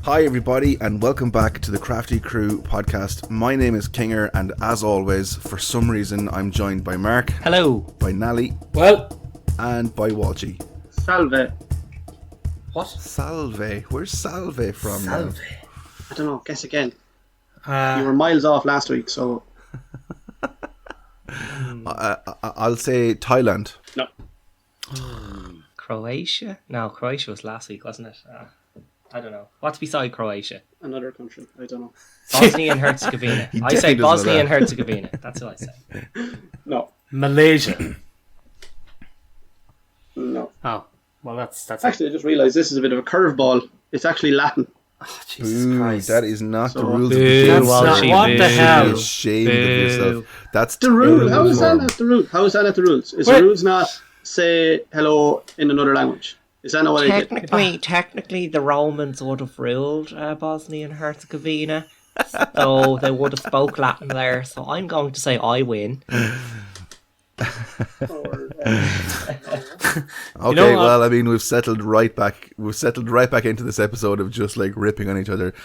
Hi everybody and welcome back to the Crafty Crew podcast. My name is Kinger and as always, for some reason, I'm joined by Mark. Hello. By Nally. Well. And by Walshy. Salve. What? Salve. Where's Salve from Salve. now? I don't know, guess again. You were miles off last week, so... I'll say Thailand. No. Croatia? No, Croatia was last week, wasn't it? I don't know. What's beside Croatia? Another country, I don't know. Bosnia and Herzegovina. I say Bosnia and Herzegovina. That's what I say. No. Malaysia. No. Oh, well, that's Actually, I just realised this is a bit of a curveball. It's actually Latin. Oh, Jesus Ooh, Christ. that is not the So- rules of Boo, the game. Walshy, What boo. the hell? Be ashamed of yourself. That's The rule. How is that terrible not the rule? How is that not the rules? Is Wait. the rules not say hello in another language? Is that not what I did? Technically, the Romans would have ruled Bosnia and Herzegovina, so they would have spoke Latin there. So I'm going to say I win. Okay, know what? well, I mean, we've settled right back into this episode of just like ripping on each other.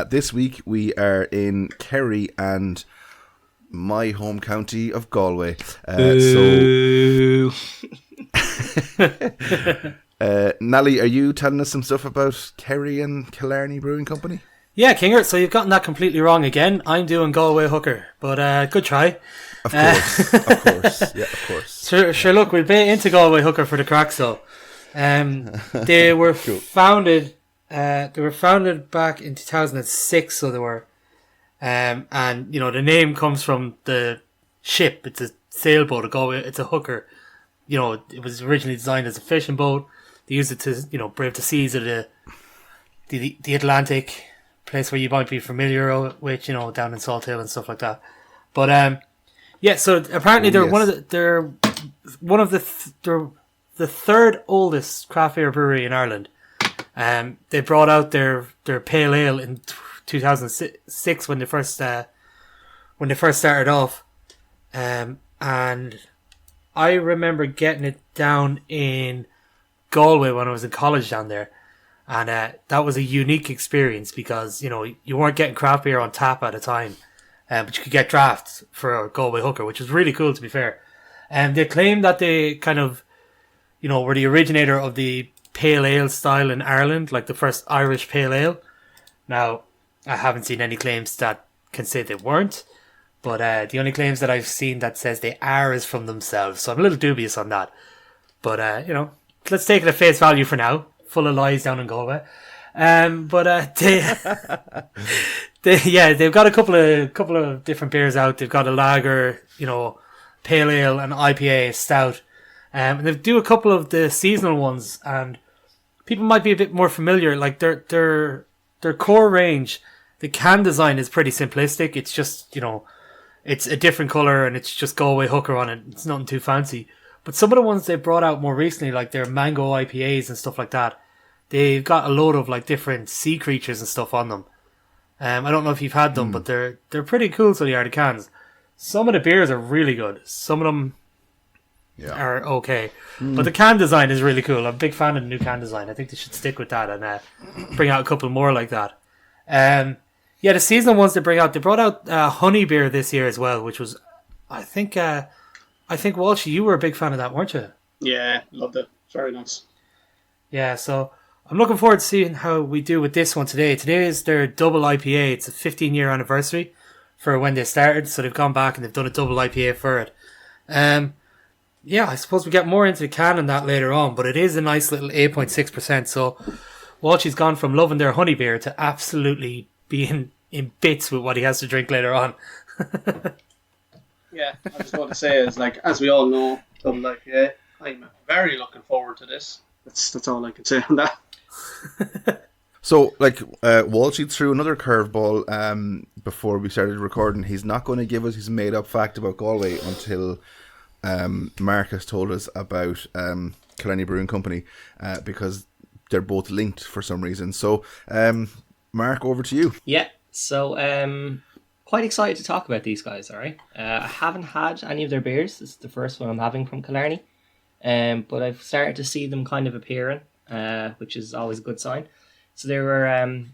This week we are in Kerry and my home county of Galway. So, Nally, are you telling us some stuff about Kerry and Killarney Brewing Company? Yeah, Kinger, so you've gotten that completely wrong again. I'm doing Galway Hooker, but good try. Of course, of course, yeah, of course. Sure, look, we'll be into Galway Hooker for the crack, so. They were founded back in 2006, so they were. And, you know, the name comes from the ship. It's a sailboat, a Galway, it's a hooker. You know, it was originally designed as a fishing boat. They used it to, you know, brave the seas of the Atlantic, place where you might be familiar with, you know, down in Salt Hill and stuff like that. But yeah, so apparently they're the third oldest craft beer brewery in Ireland. They brought out their pale ale in 2006 when they first started off, and I remember getting it down in Galway when I was in college down there, and that was a unique experience because, you know, you weren't getting craft beer on tap at a time, but you could get drafts for a Galway Hooker, which was really cool, to be fair. And they claim that they kind of, you know, were the originator of the pale ale style in Ireland, like the first Irish pale ale. Now, I haven't seen any claims that can say they weren't, but the only claims that I've seen that says they are is from themselves, so I'm a little dubious on that. But, you know, let's take it at face value for now. Full of lies down in Galway. They've got a couple of different beers out. They've got a lager, you know, pale ale, and IPA, stout. And they do a couple of the seasonal ones, and people might be a bit more familiar. Like their core range, the can design is pretty simplistic. It's just, you know, it's a different colour and it's just Galway Hooker on it. It's nothing too fancy. But some of the ones they brought out more recently, like their mango IPAs and stuff like that, they've got a load of like different sea creatures and stuff on them. I don't know if you've had them, but they're pretty cool. So they are, the cans. Some of the beers are really good. Some of them are okay, but the can design is really cool. I'm a big fan of the new can design. I think they should stick with that and bring out a couple more like that. Yeah, the seasonal ones they bring out. They brought out honey beer this year as well, which was, I think Walsh, you were a big fan of that, weren't you? Yeah, loved it. Very nice. Yeah, so I'm looking forward to seeing how we do with this one today. Today is their double IPA. It's a 15-year anniversary for when they started, so they've gone back and they've done a double IPA for it. Yeah, I suppose we get more into the can and that later on, but it is a nice little 8.6%. So Walshy's gone from loving their honey beer to absolutely being in bits with what he has to drink later on. Yeah, I just want to say is, like, as we all know, double IPA, I'm very looking forward to this. That's all I can say on that. So, like, Walshy threw another curveball before we started recording. He's not going to give us his made-up fact about Galway until Mark has told us about Killarney Brewing Company, because they're both linked for some reason. So, Mark, over to you. Yeah, so quite excited to talk about these guys, alright? I haven't had any of their beers. This is the first one I'm having from Killarney. But I've started to see them kind of appearing, which is always a good sign. So they were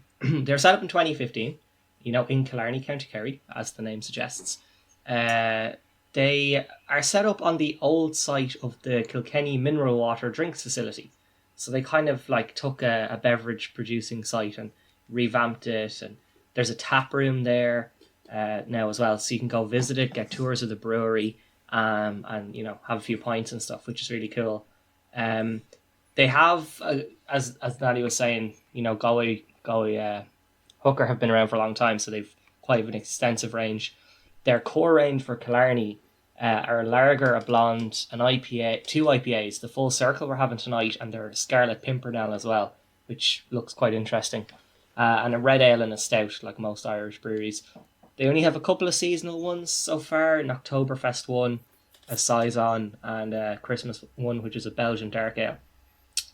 They're set up in 2015, in Killarney, County Kerry, as the name suggests. They are set up on the old site of the Kilkenny Mineral Water Drinks Facility. So they kind of took a beverage producing site and revamped it. And there's a tap room there now as well. So you can go visit it, get tours of the brewery, and have a few pints and stuff, which is really cool. They have, as Natalie was saying, Galway Hooker have been around for a long time, so they've quite an extensive range. Their core range for Killarney are a lager, a blonde, an IPA, 2 IPAs, the Full Circle we're having tonight, and their Scarlet Pimpernel as well, which looks quite interesting. And a red ale and a stout, like most Irish breweries. They only have a couple of seasonal ones so far, an Oktoberfest one, a Saison, and a Christmas one, which is a Belgian dark ale.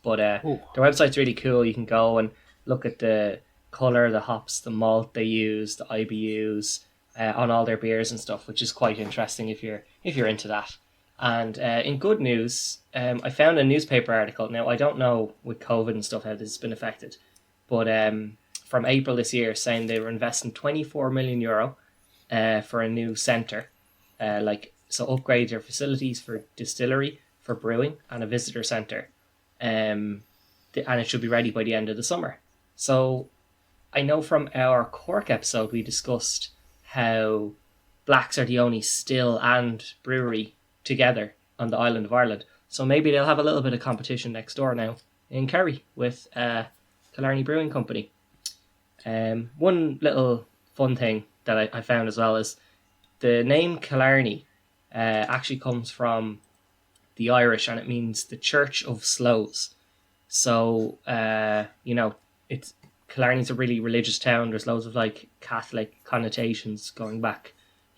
But their website's really cool. You can go and look at the colour, the hops, the malt they use, the IBUs on all their beers and stuff, which is quite interesting if you're into that. And in good news, I found a newspaper article. Now, I don't know with COVID and stuff how this has been affected, but from April this year, saying they were investing €24 million for a new centre, so upgrade their facilities for distillery, for brewing, and a visitor centre. And it should be ready by the end of the summer. So I know from our Cork episode we discussed how Blacks are the only still and brewery together on the island of Ireland. So maybe they'll have a little bit of competition next door now in Kerry with Killarney Brewing Company. One little fun thing that I found as well is the name Killarney actually comes from the Irish, and it means the Church of Sloes. So it's Killarney's a really religious town. There's loads of Catholic connotations going back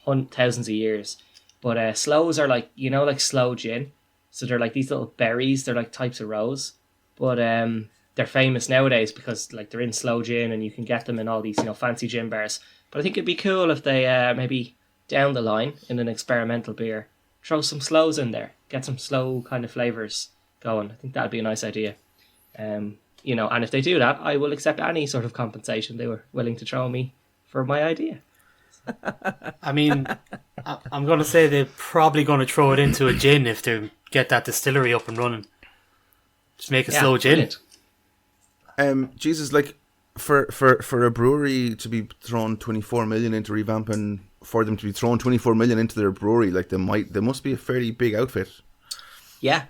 thousands of years. But sloes are like sloe gin. So they're like these little berries. They're like types of rose. But they're famous nowadays because they're in sloe gin, and you can get them in all these fancy gin bars. But I think it'd be cool if they maybe down the line in an experimental beer throw some sloes in there, get some slow kind of flavours going. I think that'd be a nice idea. And if they do that, I will accept any sort of compensation they were willing to throw me for my idea. I mean, I'm going to say they're probably going to throw it into a gin if they get that distillery up and running. Just make a slow gin. Brilliant. Jesus, for a brewery to be thrown 24 million into revamping, for them to be thrown 24 million into their brewery, they must be a fairly big outfit. Yeah,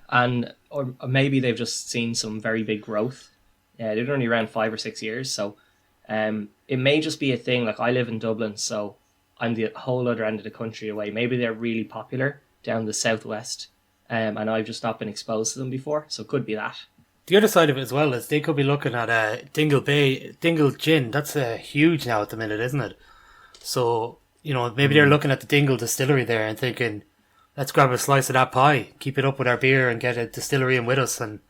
or maybe they've just seen some very big growth. Yeah, they're only around 5 or 6 years, so it may just be a thing. I live in Dublin, so I'm the whole other end of the country away. Maybe they're really popular down the southwest, and I've just not been exposed to them before, so it could be that. The other side of it as well is they could be looking at Dingle Gin. That's huge now at the minute, isn't it? So, maybe they're looking at the Dingle distillery there and thinking, let's grab a slice of that pie, keep it up with our beer and get a distillery in with us. And,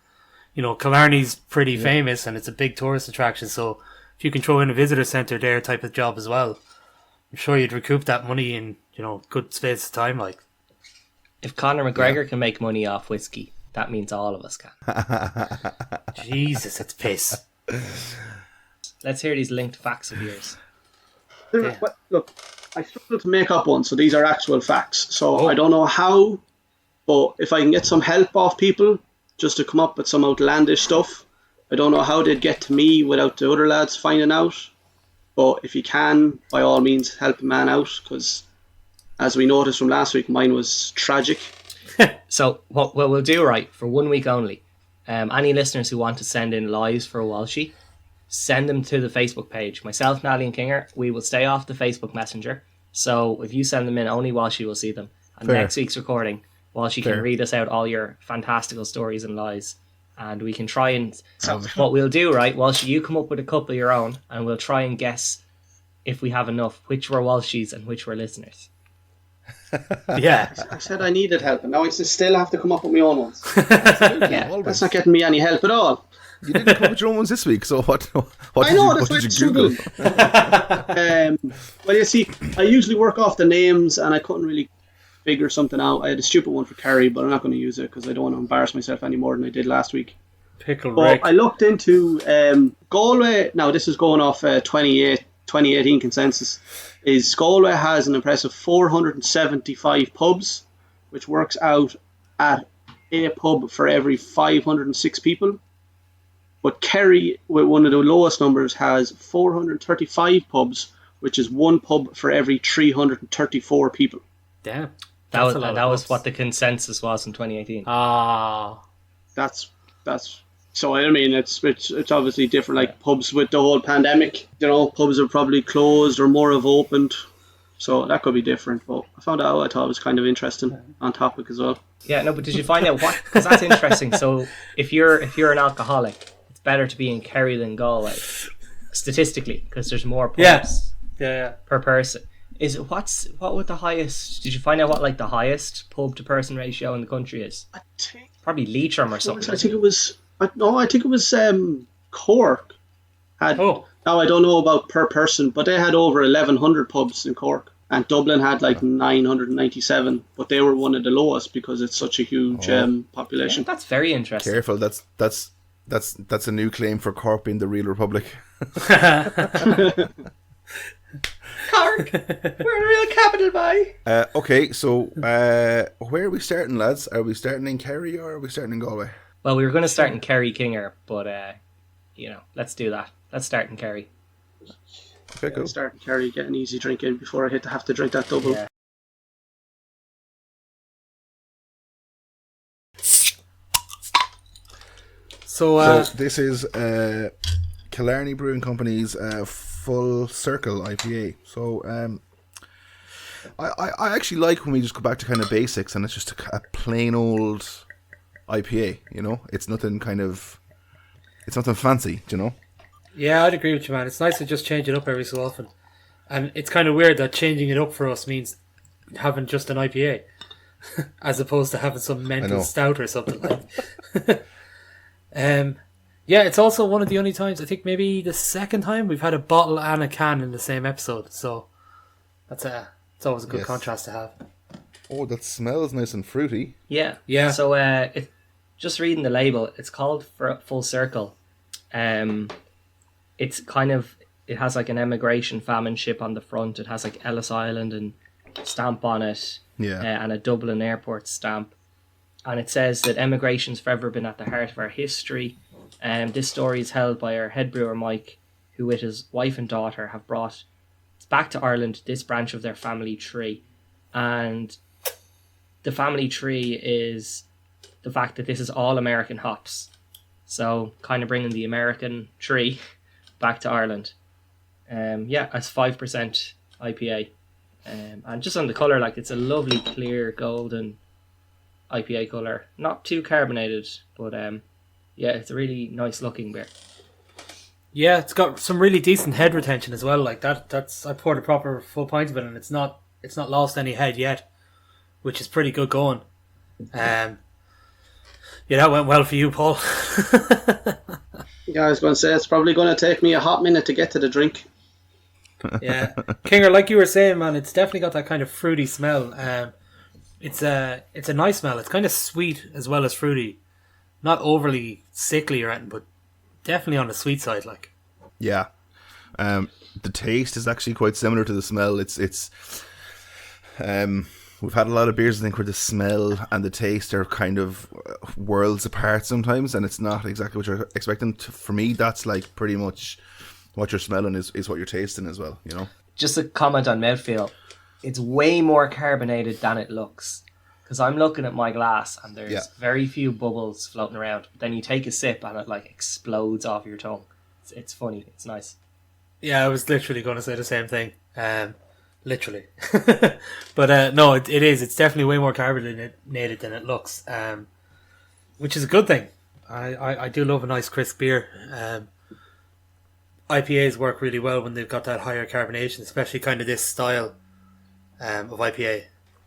Killarney's pretty famous and it's a big tourist attraction. So if you can throw in a visitor centre there type of job as well, I'm sure you'd recoup that money in, good space of time. If Conor McGregor can make money off whiskey, that means all of us can. Jesus, that's piss. Let's hear these linked facts of yours. Look, I struggled to make up one, so these are actual facts. So I don't know how, but if I can get some help off people just to come up with some outlandish stuff, I don't know how they'd get to me without the other lads finding out. But if you can, by all means, help a man out, because as we noticed from last week, mine was tragic. So what we'll do, right, for 1 week only, any listeners who want to send in lies for a Walshy, send them to the Facebook page. Myself, Natalie and Kinger, we will stay off the Facebook Messenger. So if you send them in, only Walshy will see them. And next week's recording, Walshy can read us out all your fantastical stories and lies. And we can try and... what we'll do, right, Walshy, you come up with a couple of your own, and we'll try and guess, if we have enough, which were Walshies and which were listeners. Yeah. I said I needed help, and now I still have to come up with my own ones. Yeah, that's not getting me any help at all. You didn't come up with your own ones this week, so what did you Google? Well, you see, I usually work off the names, and I couldn't really figure something out. I had a stupid one for Kerry, but I'm not going to use it because I don't want to embarrass myself any more than I did last week. Pickle But Rick. I looked into Galway. Now, this is going off 2018 consensus. Is Galway has an impressive 475 pubs, which works out at a pub for every 506 people. But Kerry, with one of the lowest numbers, has 435 pubs, which is one pub for every 334 people. Damn. That was what the consensus was in 2018. That's so. I mean, it's obviously different. Like pubs with the whole pandemic, pubs are probably closed or more have opened, so that could be different. But I found out. I thought it was kind of interesting on topic as well. Yeah, no, but did you find out what? Because that's interesting. So if you're an alcoholic, it's better to be in Kerry than Galway, statistically, because there's more pubs per person. What would the highest? Did you find out what like the highest pub to person ratio in the country is? I think Probably Leitrim or something. I think it was Cork. Now I don't know about per person, but they had over 1,100 pubs in Cork, and Dublin had like 997, but they were one of the lowest because it's such a huge population. Yeah, that's very interesting. Careful, that's a new claim for Cork being the real republic. Cork, we're a real capital boy. Okay, so where are we starting, lads? Are we starting in Kerry or are we starting in Galway? Well, we were going to start in Kerry Kinger, but let's do that. Let's start in Kerry. Okay, cool. Start in Kerry, get an easy drink in before I have to drink that double. Yeah. So this is Killarney Brewing Company's Full Circle IPA. So I actually like when we just go back to kind of basics and it's just a plain old IPA. It's nothing fancy. yeah, I'd agree with you, man. It's nice to just change it up every so often, and it's kind of weird that changing it up for us means having just an IPA as opposed to having some mental stout or something like. Yeah, it's also one of the only times, I think maybe the second time, we've had a bottle and a can in the same episode. So it's always a good contrast to have. Oh, that smells nice and fruity. Yeah. Yeah. So just reading the label, it's called Full Circle. It's it has like an emigration famine ship on the front. It has like Ellis Island and stamp on it. Yeah. And a Dublin airport stamp. And it says that emigration's forever been at the heart of our history. This story is held by our head brewer Mike, who with his wife and daughter have brought back to Ireland this branch of their family tree. And the family tree is the fact that this is all American hops. So kind of bringing the American tree back to Ireland. It's 5% IPA. And just on the colour, like it's a lovely clear golden IPA colour. Not too carbonated, but it's a really nice looking beer. Yeah, it's got some really decent head retention as well. Like that's I poured a proper full pint of it, and it's not lost any head yet, which is pretty good going. That went well for you, Paul. Yeah, I was going to say it's probably going to take me a hot minute to get to the drink. Yeah, Kinger, like you were saying, man, it's definitely got that kind of fruity smell. It's a nice smell. It's kind of sweet as well as fruity, not overly sickly or anything, but definitely on the sweet side. Like, yeah, the taste is actually quite similar to the smell. It's we've had a lot of beers, I think, where the smell and the taste are kind of worlds apart sometimes, and it's not exactly what you're expecting. For me, that's like pretty much what you're smelling is what you're tasting as well, Just a comment on mouthfeel. It's way more carbonated than it looks. Because I'm looking at my glass and there's very few bubbles floating around. But then you take a sip and it like explodes off your tongue. It's funny. It's nice. Yeah, I was literally going to say the same thing. Literally. But no, it is. It's definitely way more carbonated than it looks. Which is a good thing. I do love a nice crisp beer. IPAs work really well when they've got that higher carbonation, especially kind of this style of IPA.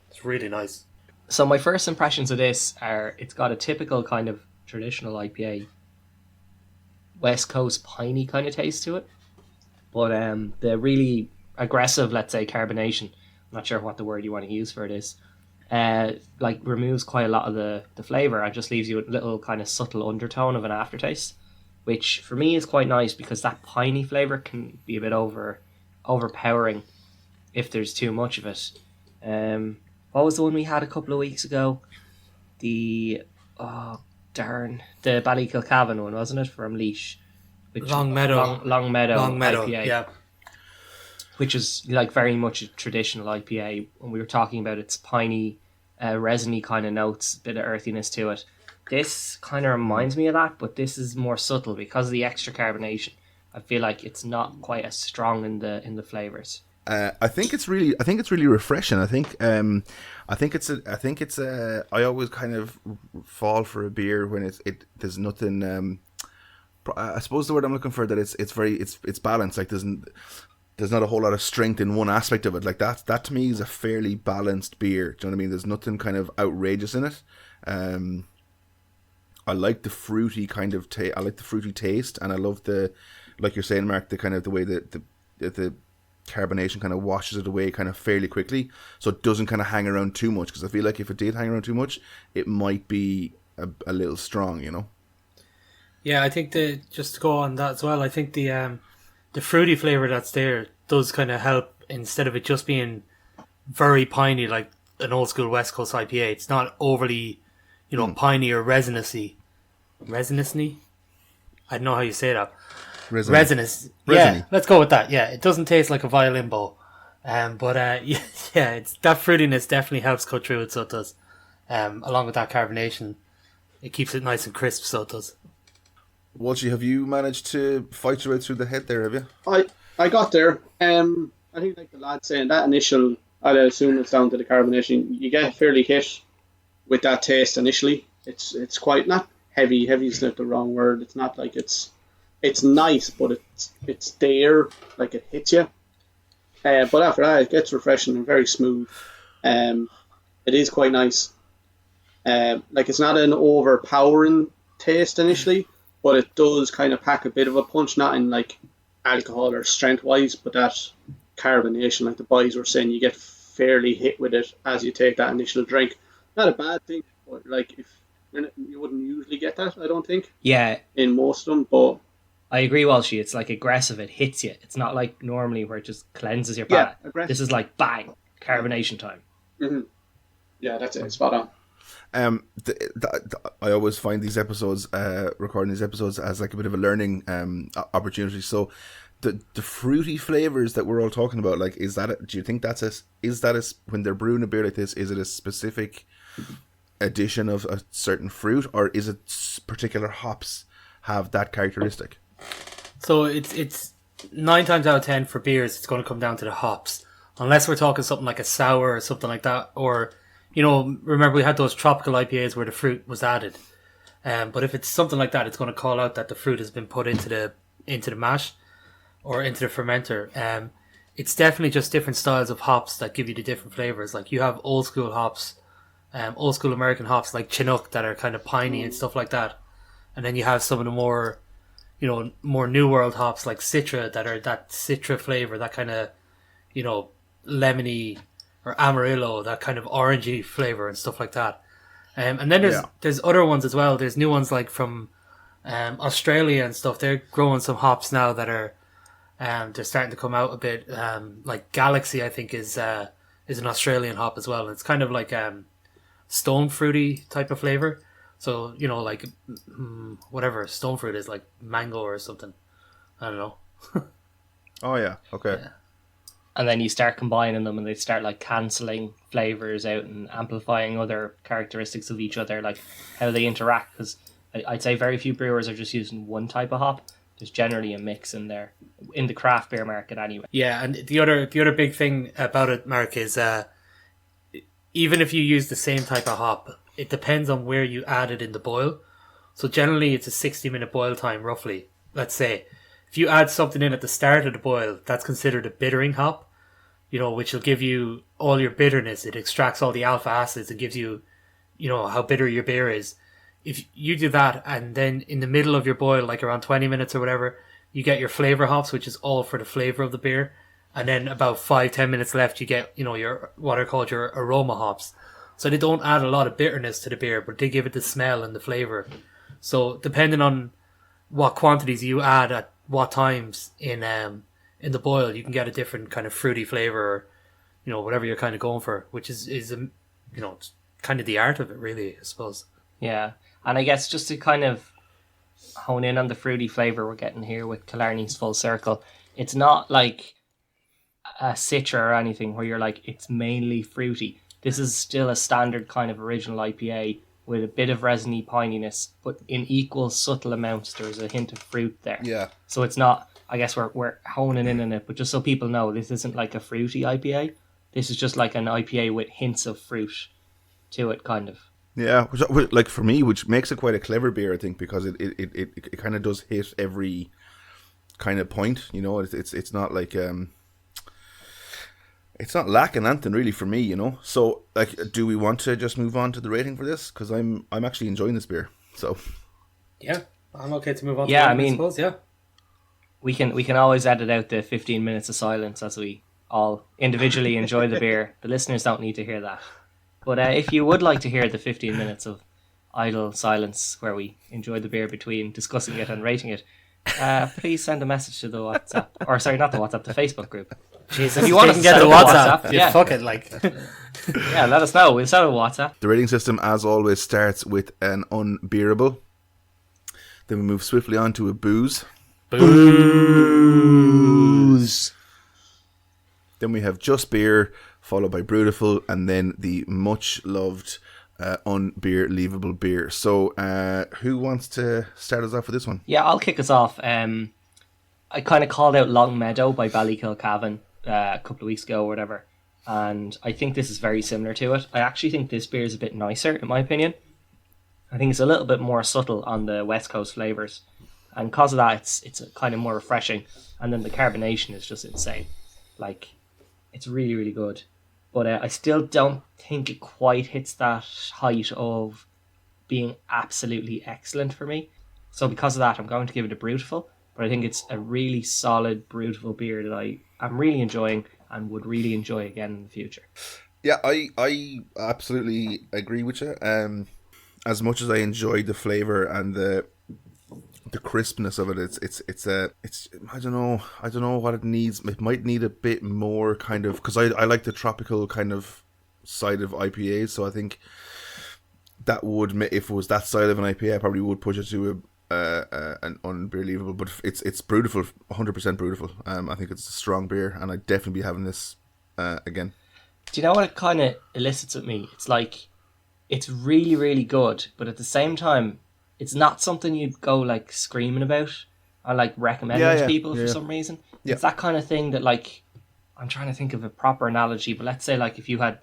It's really nice. So my first impressions of this are it's got a typical kind of traditional IPA West Coast piney kind of taste to it. But the really aggressive, let's say, carbonation, I'm not sure what the word you want to use for it is, like removes quite a lot of the flavour and just leaves you with a little kind of subtle undertone of an aftertaste, which for me is quite nice because that piney flavour can be a bit overpowering if there's too much of it. What was the one we had a couple of weeks ago? The the Ballykilcavan one, wasn't it, from Laois? Long Meadow IPA. Yeah. Which is like very much a traditional IPA. When we were talking about its piney, resiny kind of notes, a bit of earthiness to it. This kind of reminds me of that, but this is more subtle because of the extra carbonation. I feel like it's not quite as strong in the flavors. I think it's really refreshing. I always kind of fall for a beer when there's nothing. I suppose the word I'm looking for, that it's balanced. Like there's not a whole lot of strength in one aspect of it. Like that to me is a fairly balanced beer. Do you know what I mean? There's nothing kind of outrageous in it. I like the fruity kind of I like the fruity taste, and I love like you're saying, Mark, the kind of the way that the carbonation kind of washes it away kind of fairly quickly, so it doesn't kind of hang around too much. Because I feel like if it did hang around too much, it might be a little strong, you know. Yeah, I think just to go on that as well, I think the fruity flavour that's there does kind of help, instead of it just being very piney like an old school West Coast IPA. It's not overly, piney or resinousy. Resinously? I don't know how you say that. Resinous. Yeah, let's go with that. Yeah, it doesn't taste like a violin bow. But it's that fruitiness definitely helps cut through it, so it does. Along with that carbonation, it keeps it nice and crisp, so it does. Walshy, have you managed to fight your way through the head there, have you? I got there. I think like the lad saying, that initial, I assume it's down to the carbonation. You get fairly hit with that taste initially. It's quite, not heavy. Heavy is not the wrong word. It's not like it's nice, but it's there, like it hits you. But after that, it gets refreshing and very smooth. It is quite nice. Like it's not an overpowering taste initially, but it does kind of pack a bit of a punch, not in like alcohol or strength wise, but that carbonation, like the boys were saying, you get fairly hit with it as you take that initial drink. Not a bad thing, but like if you wouldn't usually get that, I don't think. Yeah, in most of them, but I agree, Walshy. It's like aggressive. It hits you. It's not like normally where it just cleanses your palate. Yeah, this is like bang, carbonation time. Mm-hmm. Yeah, that's it. It's spot on. I always find these episodes, recording these episodes, as like a bit of a learning opportunity. So, the fruity flavors that we're all talking about, like, do you think when they're brewing a beer like this, is it a specific addition of a certain fruit, or is it particular hops have that characteristic? So it's 9 times out of 10 for beers, it's going to come down to the hops, unless we're talking something like a sour or something like that, or remember we had those tropical IPAs where the fruit was added. But if it's something like that, it's going to call out that the fruit has been put into the mash or into the fermenter. It's definitely just different styles of hops that give you the different flavors. Like you have old school hops, old school American hops like Chinook that are kind of piney and stuff like that. And then you have some of the more, more New World hops like Citra that are that Citra flavor, that kind of, lemony or Amarillo, that kind of orangey flavor and stuff like that. And then there's other ones as well. There's new ones like from Australia and stuff. They're growing some hops now that are they're starting to come out a bit. Like Galaxy, I think, is an Australian hop as well. It's kind of like stone fruity type of flavor. So, like whatever stone fruit is, like mango or something. I don't know. Oh, yeah. Okay. Yeah. And then you start combining them and they start like cancelling flavours out and amplifying other characteristics of each other, like how they interact. Because I'd say very few brewers are just using one type of hop. There's generally a mix in there, in the craft beer market anyway. Yeah, and the other big thing about it, Mark, is even if you use the same type of hop, it depends on where you add it in the boil. So generally it's a 60-minute boil time, roughly. Let's say if you add something in at the start of the boil, that's considered a bittering hop, which will give you all your bitterness. It extracts all the alpha acids and gives you, how bitter your beer is. If you do that and then in the middle of your boil, like around 20 minutes or whatever, you get your flavor hops, which is all for the flavor of the beer. And then about 5-10 minutes left, you get, your what are called your aroma hops, So they don't add a lot of bitterness to the beer, but they give it the smell and the flavour. So depending on what quantities you add at what times in the boil, you can get a different kind of fruity flavour, or, you know, whatever you're kind of going for, which is you know, it's kind of the art of it, really, I suppose. Yeah, and I guess just to kind of hone in on the fruity flavour we're getting here with Killarney's Full Circle, it's not like a Citra or anything where you're like, it's mainly fruity. This is still a standard kind of original IPA with a bit of resiny pininess, but in equal subtle amounts there's a hint of fruit there. Yeah. So it's not, I guess we're honing in on it, but just so people know, this isn't like a fruity IPA. This is just like an IPA with hints of fruit to it, kind of. Yeah, which, like for me, which makes it quite a clever beer, I think, because it kind of does hit every kind of point. You know, it's not like it's not lacking anything really for me. You know, so like, do we want to just move on to the rating for this? Because I'm actually enjoying this beer. So yeah, I'm okay to move on. Yeah, to I mean, suppose, yeah, we can always edit out the 15 minutes of silence as we all individually enjoy the beer. The listeners don't need to hear that. But if you would like to hear the 15 minutes of idle silence where we enjoy the beer between discussing it and rating it, please send a message to the WhatsApp, or sorry, not the WhatsApp, the Facebook group. Jesus, If you want can to get set the up a WhatsApp, WhatsApp, yeah, yeah. fuck it, like. Yeah, let us know. We'll set a WhatsApp. the rating system, as always, starts with an unbeerable. Then we move swiftly on to a booze. Booze. Then we have just beer, followed by Brutiful, and then the much loved unbeer-leavable beer. So, who wants to start us off with this one? Yeah, I'll kick us off. I kind of called out Long Meadow by Ballykilcavan a couple of weeks ago or whatever, and I think this is very similar to it. I actually think this beer is a bit nicer, in my opinion. I think it's a little bit more subtle on the West Coast flavours, and because of that, it's kind of more refreshing. And then the carbonation is just insane. Like, it's really, really good. But I still don't think it quite hits that height of being absolutely excellent for me. So because of that, I'm going to give it a Brutiful. But I think it's a really solid Brutiful beer that I'm really enjoying and would really enjoy again in the future. Yeah, I absolutely agree with you. As much as I enjoyed the flavour and the crispness of it, it's I don't know what it needs. It might need a bit more kind of, because I like the tropical kind of side of IPAs, so I think that would, if it was that side of an IPA, I probably would push it to an unbelievable. But it's Brutiful, 100% Brutiful. I think it's a strong beer, and I'd definitely be having this again. Do you know what it kind of elicits at me? It's like, it's really, really good, but at the same time, it's not something you'd go like screaming about or like recommending to people for some reason. Yeah. It's that kind of thing that, like, I'm trying to think of a proper analogy, but let's say like if you had,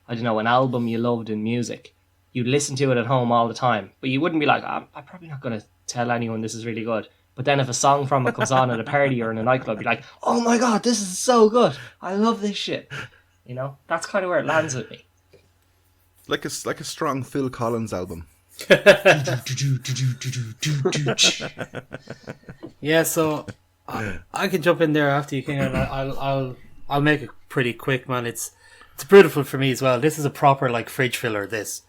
I don't know, an album you loved in music, you'd listen to it at home all the time, but you wouldn't be like, I'm probably not going to tell anyone this is really good. But then if a song from it comes on at a party or in a nightclub, you're like, oh my God, this is so good. I love this shit. You know, that's kind of where it lands with me. Like a strong Phil Collins album. Yeah, so I can jump in there after you, King, and I'll make it pretty quick, man. It's Brutiful for me as well. This is a proper like fridge filler. This,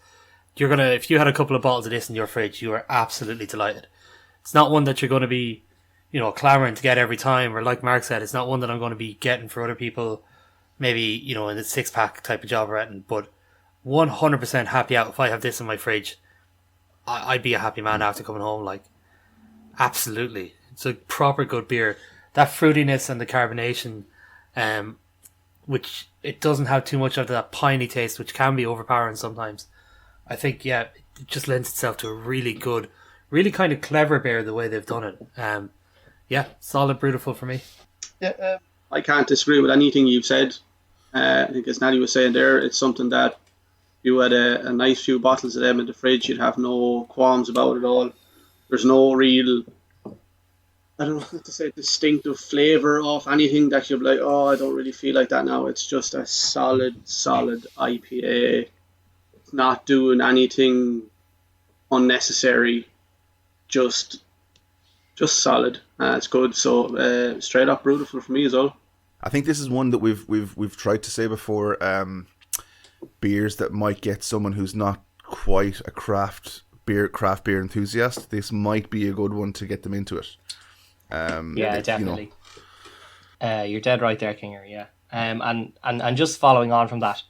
you're gonna, if you had a couple of bottles of this in your fridge, you are absolutely delighted. It's not one that you're going to be, you know, clamoring to get every time, or like Mark said, it's not one that I'm going to be getting for other people, maybe, you know, in the 6-pack type of job or anything, but 100% happy out if I have this in my fridge. I'd be a happy man after coming home, like, absolutely. It's a proper good beer. That fruitiness and the carbonation, which it doesn't have too much of that piney taste, which can be overpowering sometimes. I think, yeah, it just lends itself to a really good, really kind of clever beer the way they've done it. Yeah, solid Brutiful for me. Yeah, I can't disagree with anything you've said. I think as Natty was saying there, it's something that you had a nice few bottles of them in the fridge, you'd have no qualms about it all. There's no real, I don't know what to say, distinctive flavour of anything that you're like, oh, I don't really feel like that now. It's just a solid IPA. It's not doing anything unnecessary. Just solid. It's good. So straight up Brutiful for me as well. I think this is one that we've tried to say before. beers that might get someone who's not quite a craft beer enthusiast. This might be a good one to get them into it. Yeah, definitely. You're dead right there, Kinger. Yeah. And just following on from that,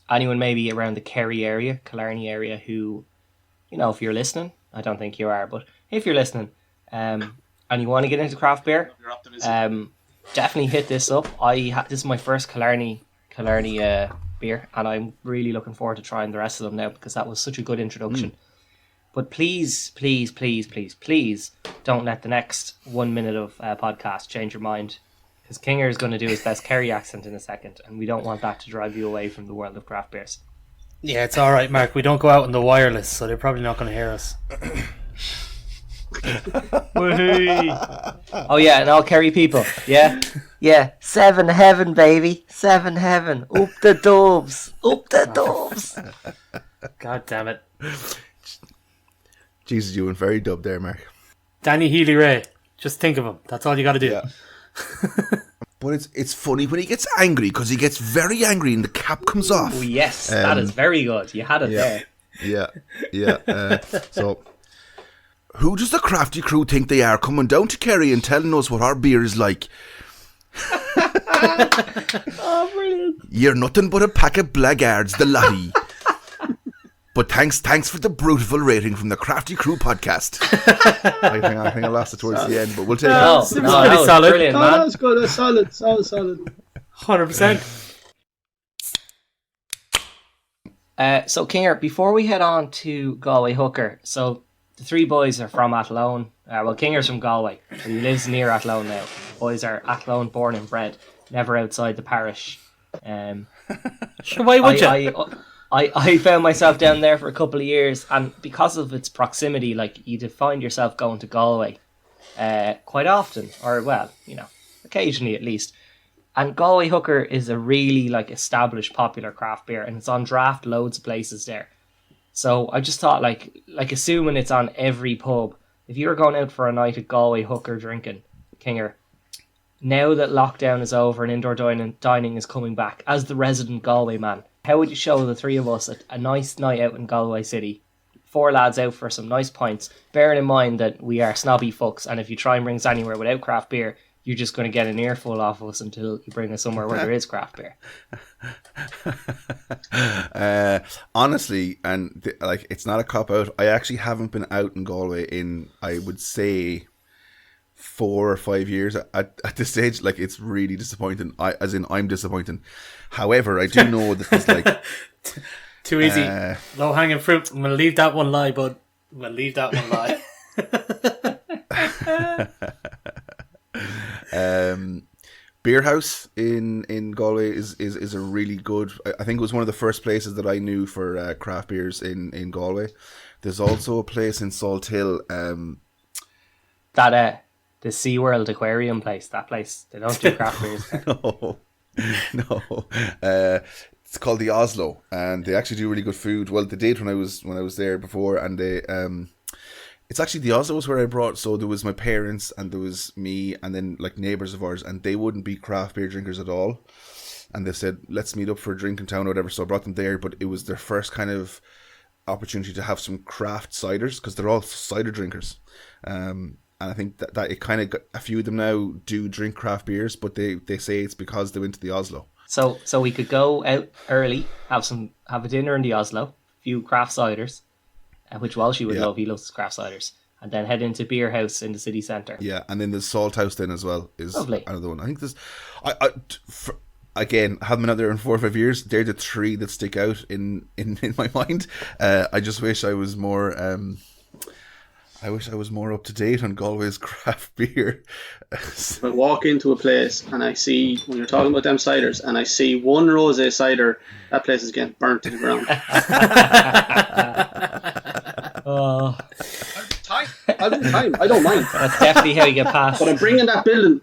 anyone maybe around the Kerry area, Killarney area, who, if you're listening, I don't think you are, but if you're listening, and you want to get into craft beer, definitely hit this up. This is my first Killarney beer, and I'm really looking forward to trying the rest of them now because that was such a good introduction. But please, please, please, please, please don't let the next 1 minute of podcast change your mind, because Kinger is going to do his best Kerry accent in a second, and we don't want that to drive you away from the world of craft beers. Yeah, it's all right, Mark. We don't go out on the wireless, so they're probably not going to hear us. Oh yeah, and all Kerry people. Yeah. 7 heaven, baby. 7 heaven. Up the doves. Up the doves. God damn it. Jesus, you went very dubbed there, Mark. Danny Healy-Rae. Just think of him. That's all you got to do. Yeah. But it's funny when he gets angry, because he gets very angry and the cap comes off. Oh yes, that is very good. You had it there. Yeah. So, who does the Crafty Crew think they are, coming down to Kerry and telling us what our beer is like? Oh, brilliant. You're nothing but a pack of blackguards, the laddie. But thanks for the brutal rating from the Crafty Crew podcast. I think I lost it towards the end, but we'll take it. No, pretty that was solid. brilliant, No, man. that's good. That's solid. Solid. 100%. So Kinger, before we head on to Galway Hooker, so the three boys are from Athlone. Kinger's from Galway, but he lives near Athlone now. The boys are Athlone born and bred, never outside the parish. Sure, why would you? I found myself down there for a couple of years, and because of its proximity, like, you'd find yourself going to Galway quite often, or occasionally at least. And Galway Hooker is a really established popular craft beer, and it's on draft loads of places there. So I just thought, like assuming it's on every pub, if you were going out for a night at Galway Hooker drinking, Kinger, now that lockdown is over and indoor dining is coming back, as the resident Galway man, how would you show the three of us a nice night out in Galway City? 4 lads out for some nice pints, bearing in mind that we are snobby fucks, and if you try and bring us anywhere without craft beer, you're just going to get an earful off us until you bring us somewhere where there is craft beer. Honestly, and it's not a cop out. I actually haven't been out in Galway in, I would say, 4 or 5 years at this stage. It's really disappointing. I'm disappointed. However, I do know that there's too easy, low hanging fruit. I'm gonna leave that one lie, bud. I'm gonna leave that one lie. Beer House in Galway is a really good. I think it was one of the first places that I knew for craft beers in Galway. There's also a place in Salt Hill. The SeaWorld aquarium place. That place, they don't do craft beers there. No. It's called the Oslo, and they actually do really good food. Well, they did when I was there before, and they it's actually the Oslo was where I brought. So there was my parents, and there was me, and then neighbours of ours, and they wouldn't be craft beer drinkers at all. And they said, let's meet up for a drink in town or whatever. So I brought them there, but it was their first kind of opportunity to have some craft ciders, because they're all cider drinkers. And I think that it kind of got, a few of them now do drink craft beers, but they say it's because they went to the Oslo. So we could go out early, have a dinner in the Oslo, a few craft ciders, which Walshy would love. He loves craft ciders, and then head into Beer House in the city centre. Yeah, and then there's Salt House then as well is lovely. Another one. I think there's, again, haven't been out there in 4 or 5 years. They're the 3 that stick out in my mind. I just wish I was more. I wish I was more up to date on Galway's craft beer. I walk into a place and I see, when you're talking about them ciders, and I see one rosé cider, that place is getting burnt to the ground. Oh, I'll do time. I don't mind. that's definitely how you get past. But I'm bringing that building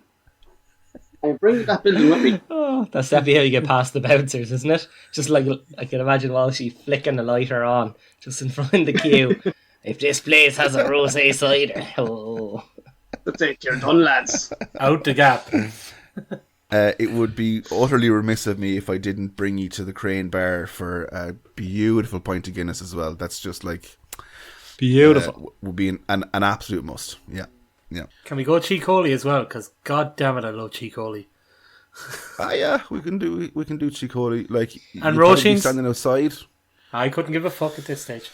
with me. Oh, that's definitely how you get past the bouncers, isn't it? Just I can imagine Walshy flicking the lighter on just in front of the queue. If this place has a rosé cider, That's it, you're done, lads. Out the gap. It would be utterly remiss of me if I didn't bring you to the Crane Bar for a beautiful pint of Guinness as well. That's just like beautiful. Would be an absolute must. Yeah. Can we go Cheek Holy as well? Because god damn it, I love Cheek Holy. Yeah, we can do Chicoli. Like, and Roisin's standing outside. I couldn't give a fuck at this stage.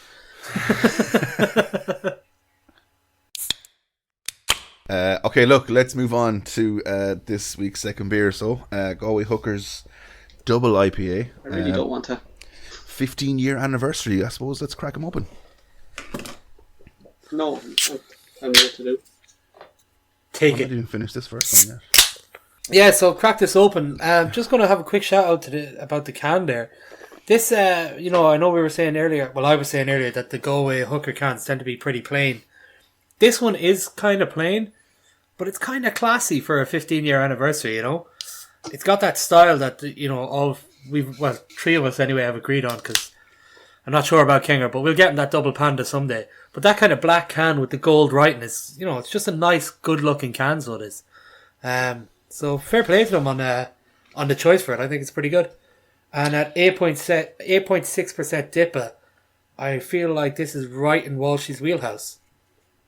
Okay, look, let's move on to this week's second beer. So, Galway Hooker's double IPA. I really don't want to. 15-year anniversary, I suppose. Let's crack them open. No, I'm here to do. Take it. I didn't finish this first one yet. Yeah, so crack this open. Just going to have a quick shout out about the can there. This, I know we were saying earlier, I was saying earlier that the Galway Hooker cans tend to be pretty plain. This one is kind of plain, but it's kind of classy for a 15-year anniversary, you know? It's got that style that, three of us anyway have agreed on, because I'm not sure about Kinger, but we'll get in that double panda someday. But that kind of black can with the gold writing is, it's just a nice, good-looking can, so it is. So fair play to them on the choice for it. I think it's pretty good. And at 8.6% DIPA, I feel like this is right in Walshy's wheelhouse.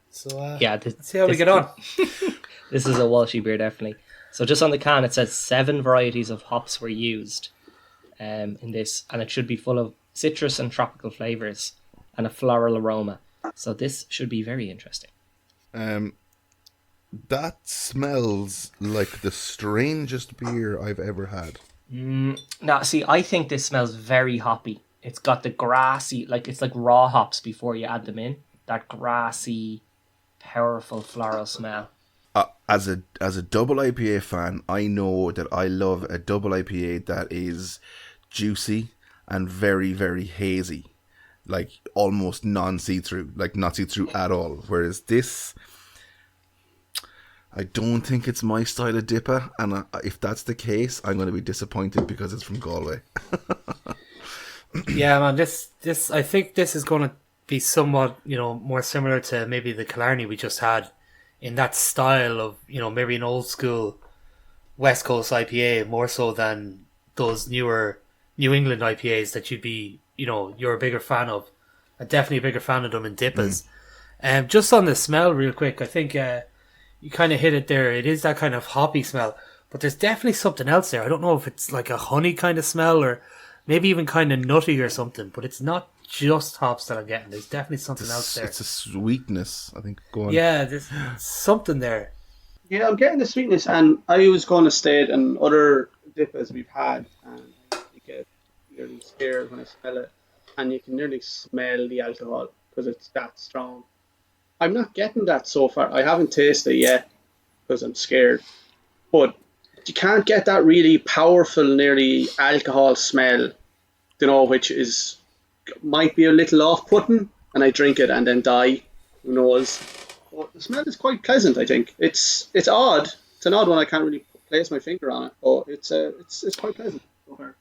So let's see how we get on. This is a Walshy beer, definitely. So just on the can, it says 7 varieties of hops were used in this, and it should be full of citrus and tropical flavours and a floral aroma. So this should be very interesting. That smells like the strangest beer I've ever had. Now, see, I think this smells very hoppy. It's got the grassy, it's like raw hops before you add them in. That grassy, powerful floral smell. As a double IPA fan, I know that I love a double IPA that is juicy and very, very hazy. Like almost non-see-through. Like not see-through at all. Whereas this, I don't think it's my style of dipper, and if that's the case, I'm going to be disappointed because it's from Galway. Yeah, man, this I think this is going to be somewhat, more similar to maybe the Killarney we just had, in that style of, maybe an old school West Coast IPA more so than those newer New England IPAs that you'd be, you're a bigger fan of. I'm definitely a bigger fan of them in dippers. Just on the smell real quick, I think you kind of hit it there. It is that kind of hoppy smell, but there's definitely something else there. I don't know if it's like a honey kind of smell or maybe even kind of nutty or something, but it's not just hops that I'm getting. There's definitely something else there. It's a sweetness, I think. Go on. Yeah, there's something there. Yeah, I'm getting the sweetness, and I was going to state and other dippers we've had, and you get nearly scared when I smell it, and you can nearly smell the alcohol because it's that strong. I'm not getting that so far. I haven't tasted it yet because I'm scared. But you can't get that really powerful, nearly alcohol smell, which might be a little off-putting, and I drink it and then die. Who knows? But the smell is quite pleasant, I think. It's odd. It's an odd one. I can't really place my finger on it, but it's quite pleasant.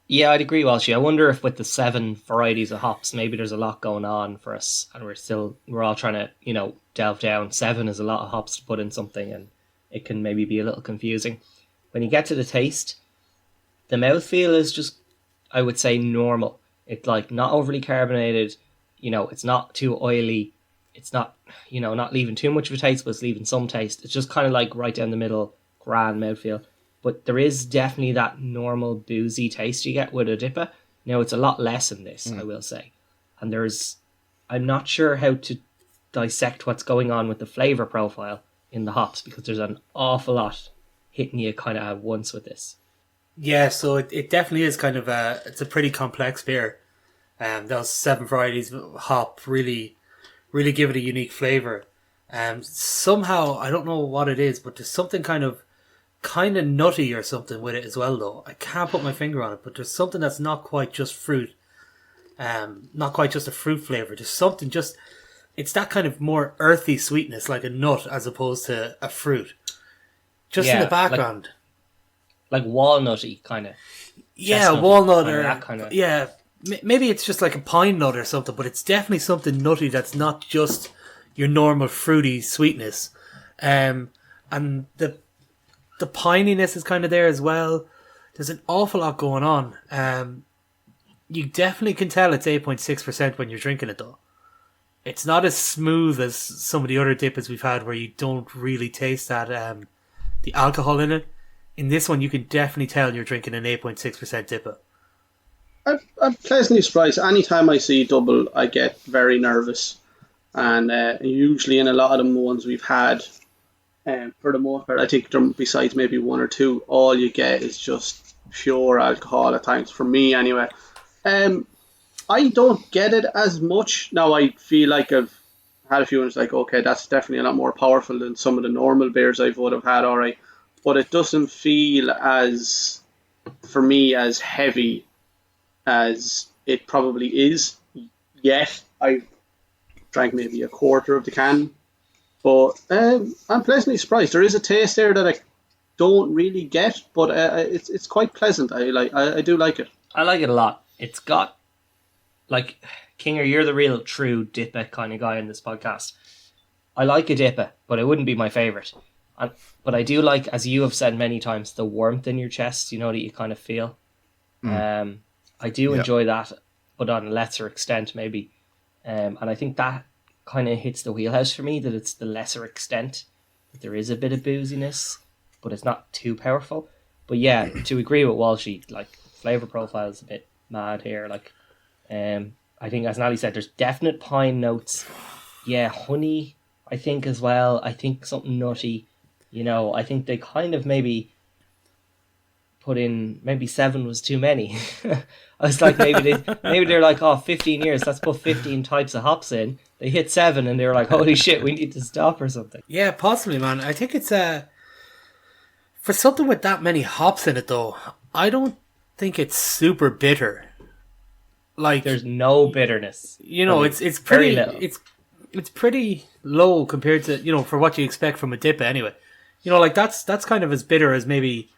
Yeah, I'd agree, Walshy. I wonder if with the 7 varieties of hops, maybe there's a lot going on for us, and we're all trying to, delve down. 7 is a lot of hops to put in something, and it can maybe be a little confusing. When you get to the taste, the mouthfeel is just, I would say, normal. It's like not overly carbonated, it's not too oily. It's not, not leaving too much of a taste, but it's leaving some taste. It's just kind of like right down the middle, grand mouthfeel. But there is definitely that normal boozy taste you get with a dipper. Now, it's a lot less in this, I will say. And I'm not sure how to dissect what's going on with the flavour profile in the hops, because there's an awful lot hitting you kind of at once with this. Yeah, so it definitely is kind of it's a pretty complex beer. Those 7 varieties of hop really, really give it a unique flavour. Somehow, I don't know what it is, but there's something kind of nutty or something with it as well, though. I can't put my finger on it, but there's something that's not quite just fruit. Not quite just a fruit flavour. There's something it's that kind of more earthy sweetness, like a nut as opposed to a fruit. Just in the background. Like walnutty, kind of. Yeah, walnut or that kind of. Yeah, maybe it's just like a pine nut or something, but it's definitely something nutty that's not just your normal fruity sweetness. And the the pininess is kind of there as well. There's an awful lot going on. You definitely can tell it's 8.6% when you're drinking it though. It's not as smooth as some of the other dippers we've had where you don't really taste that the alcohol in it. In this one, you can definitely tell you're drinking an 8.6% dipper. I'm pleasantly surprised. Anytime I see double, I get very nervous. And usually in a lot of the ones we've had, for the most part, I think besides maybe one or two, all you get is just pure alcohol at times, for me anyway. I don't get it as much. Now I feel like I've had a few and it's like, okay, that's definitely a lot more powerful than some of the normal beers I would have had, alright. But it doesn't feel as, for me, as heavy as it probably is. Yet I drank maybe a quarter of the can. But I'm pleasantly surprised. There is a taste there that I don't really get, but it's quite pleasant. I do like it. I like it a lot. It's got, like, Kinger, you're the real true dipper kind of guy in this podcast. I like a dipper, but it wouldn't be my favourite. But I do like, as you have said many times, the warmth in your chest, you know, that you kind of feel. I do enjoy that, but on a lesser extent maybe. And I think that kind of hits the wheelhouse for me, that it's the lesser extent. That there is a bit of booziness, but it's not too powerful. But yeah, to agree with Walshy, like, flavour profile is a bit mad here. Like, I think, as Nally said, there's definite pine notes. Yeah, honey, I think, as well. I think something nutty. You know, I think they kind of maybe put in, maybe 7 was too many. I was like, maybe they're like, 15 years, let's put 15 types of hops in. They hit 7 and they were like, holy shit, we need to stop or something. Yeah, possibly, man. I think it's for something with that many hops in it though, I don't think it's super bitter. Like, there's no bitterness. You know, it's pretty it's pretty low compared to, you know, for what you expect from a dipper anyway. You know, like that's kind of as bitter as maybe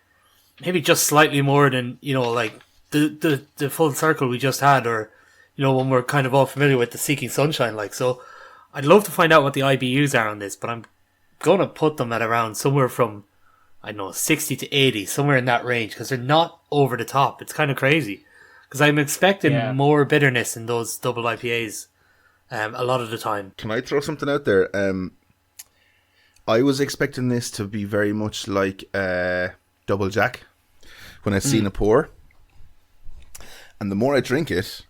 just slightly more than, you know, like the full circle we just had, or, you know, when we're kind of all familiar with the Seeking Sunshine. Like, so I'd love to find out what the IBUs are on this, but I'm gonna put them at around somewhere from, I don't know, 60 to 80, somewhere in that range, because they're not over the top. It's kind of crazy, because I'm expecting more bitterness in those double IPAs a lot of the time. Can I throw something out there? I was expecting this to be very much like Double Jack when I'd seen a pour. And the more I drink it,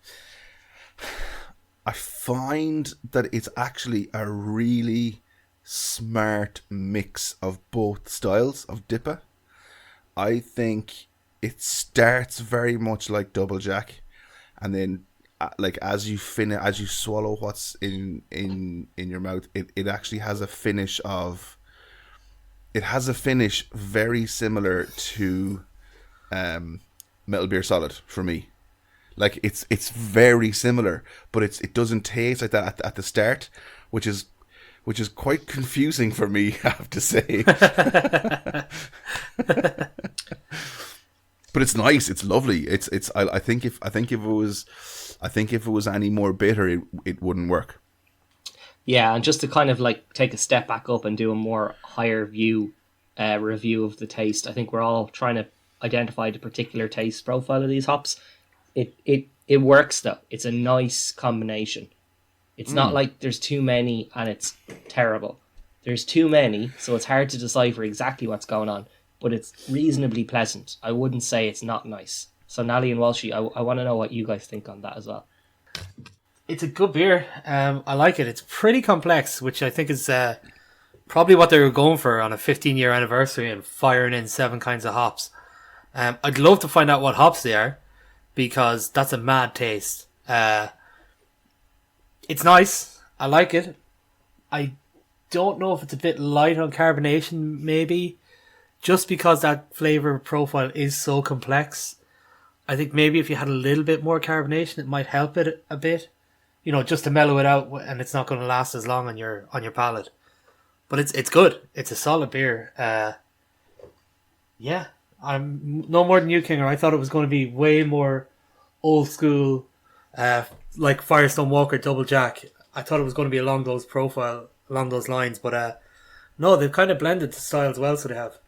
I find that it's actually a really smart mix of both styles of dipper. I think it starts very much like Double Jack, and then like as you swallow what's in your mouth, it actually has a finish very similar to Metal Beer Solid for me. Like, it's very similar, but it doesn't taste like that at the start, which is quite confusing for me, I have to say. But it's nice. It's lovely. I think if it was any more bitter, it wouldn't work. Yeah, and just to kind of like take a step back up and do a more higher view review of the taste, I think we're all trying to identify the particular taste profile of these hops. It works though. It's a nice combination. It's not like there's too many and it's terrible. There's too many, so it's hard to decipher exactly what's going on, but it's reasonably pleasant. I wouldn't say it's not nice. So Nally and Walshy, I want to know what you guys think on that as well. It's a good beer. I like it. It's pretty complex, which I think is probably what they were going for on a 15-year anniversary and firing in 7 kinds of hops. I'd love to find out what hops they are, because that's a mad taste. It's nice. I like it. I don't know if it's a bit light on carbonation, maybe, just because that flavour profile is so complex. I think maybe if you had a little bit more carbonation, it might help it a bit, you know, just to mellow it out, and it's not going to last as long on your palate. But it's good. It's a solid beer. Yeah, I'm no more than you, Kinger. I thought it was going to be way more old school, like Firestone Walker Double Jack. I thought it was going to be along those lines, but no, they've kind of blended the styles well, so they have.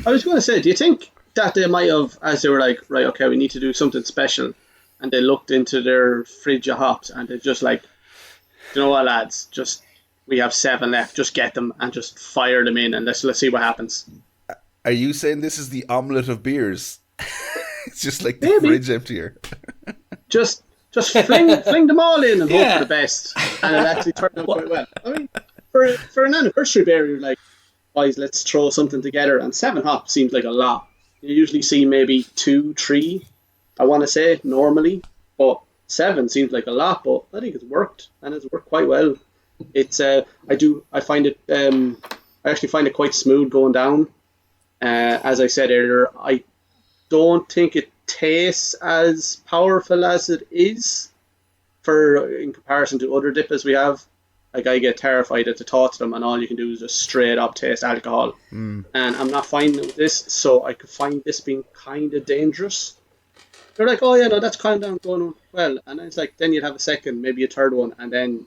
I was going to say, do you think that they might have, as they were like, right, okay, we need to do something special, and they looked into their fridge of hops, and they're just like, you know what, lads, we have 7 left, just get them and just fire them in, and let's see what happens. Are you saying this is the omelette of beers? It's just like the Maybe. fridge emptier. Just fling them all in and hope for the best, and it actually turned out quite well. I mean, for an anniversary beer, you're like, guys, let's throw something together, and 7 hops seems like a lot. You usually see maybe 2, 3, I want to say, normally, but 7 seems like a lot, but I think it's worked, and it's worked quite well. It's I find it I actually find it quite smooth going down. As I said earlier, I don't think it tastes as powerful as it is in comparison to other dippers we have. Like, I get terrified at the thought of them, and all you can do is just straight up taste alcohol. And I'm not finding it with this, so I could find this being kind of dangerous. They're like, oh yeah, no, that's calm down, going well. And it's like, then you'd have a second, maybe a third one, and then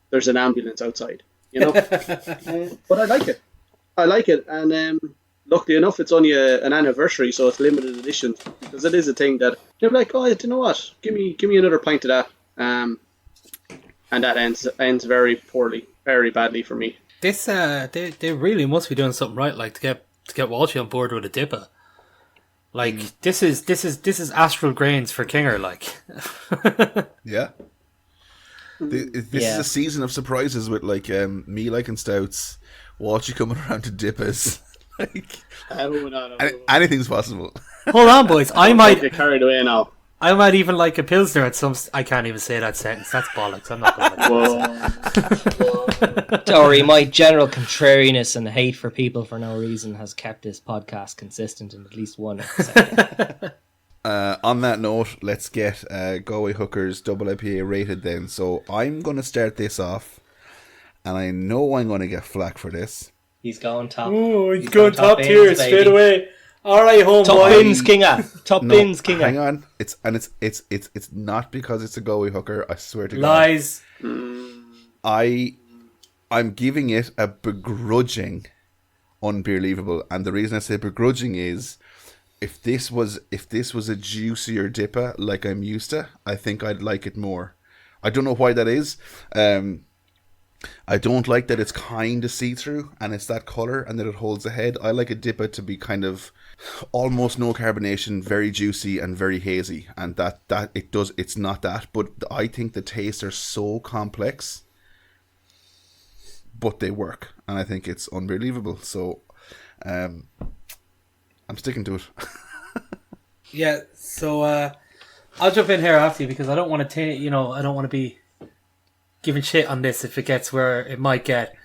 there's an ambulance outside, you know? But I like it. And luckily enough, it's only an anniversary, so it's limited edition, because it is a thing that they're like, oh, you know what? Give me another pint of that. And that ends very poorly, very badly for me. This they really must be doing something right, like to get Walshy on board with a dipper. Like this is astral grains for Kinger, like. Yeah. This is a season of surprises with like me liking stouts, Walshy coming around to dippers. Like, anything's possible. Hold on, boys. I might get carried away now. I might even like a pilsner at some. I can't even say that sentence. That's bollocks. I'm not going to. Dory, my general contrariness and hate for people for no reason has kept this podcast consistent in at least one episode. On that note, let's get Galway Hookers double IPA rated then. So I'm going to start this off, and I know I'm going to get flack for this. He's going top. Oh, he's going top tier straight away. All right, homeboy. Top bins, Kinger. Top bins, Kinger. Hang on, it's not because it's a Galway hooker. I swear to God. Lies. I'm giving it a begrudging, unbelievable, and the reason I say begrudging is, if this was a juicier dipper like I'm used to, I think I'd like it more. I don't know why that is. I don't like that it's kind of see-through and it's that colour and that it holds the head. I like a dipper to be kind of almost no carbonation, very juicy and very hazy, and it's not that, but I think the tastes are so complex, but they work, and I think it's unbelievable. So I'm sticking to it. Yeah, so I'll jump in here after you, because I don't want to I don't want to be giving shit on this if it gets where it might get,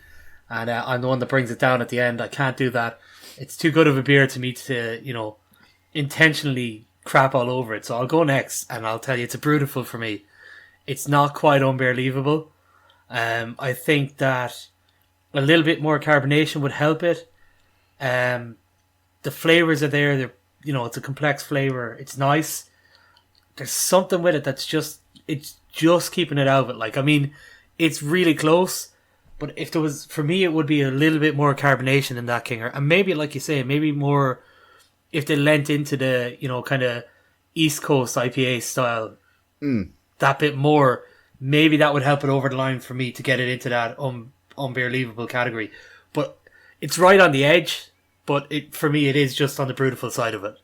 and I'm the one that brings it down at the end. I can't do that. It's too good of a beer to me to, intentionally crap all over it. So I'll go next, and I'll tell you, it's a beautiful for me. It's not quite unbelievable. I think that a little bit more carbonation would help it. The flavors are there. They're, it's a complex flavor. It's nice. There's something with it that's just keeping it out of it. Like, I mean, it's really close, but if there was, for me, it would be a little bit more carbonation in that Kinger. And maybe, like you say, maybe more, if they lent into the, kind of East Coast IPA style, that bit more, maybe that would help it over the line for me to get it into that unbelievable category. But it's right on the edge, but for me, it is just on the beautiful side of it.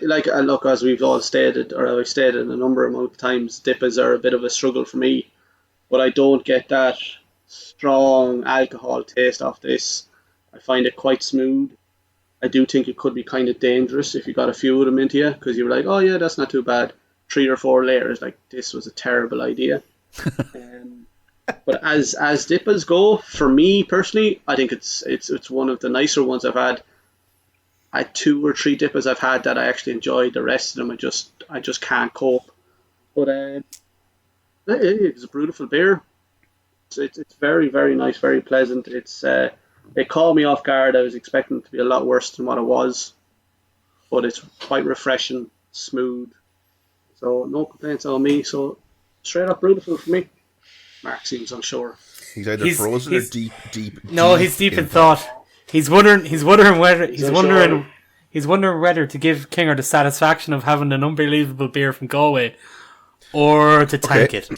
Look, as we've all stated, or I've stated a number of times, dippers are a bit of a struggle for me, but I don't get that strong alcohol taste off this. I find it quite smooth. I do think it could be kind of dangerous if you got a few of them into you, because you were like, oh yeah, that's not too bad. 3 or 4 layers, like, this was a terrible idea. But as dippers go, for me personally, I think it's one of the nicer ones I've had. I had 2 or 3 dippers I've had that I actually enjoyed. The rest of them I just can't cope. But it's a beautiful beer. It's very, very nice, very pleasant. It caught me off guard. I was expecting it to be a lot worse than what it was, but it's quite refreshing, smooth. So no complaints on me. So straight up beautiful for me. Mark seems unsure. He's either frozen or deep. No, he's deep in thought. He's wondering whether sure. he's wondering whether to give Kinger the satisfaction of having an unbelievable beer from Galway, or to tank it.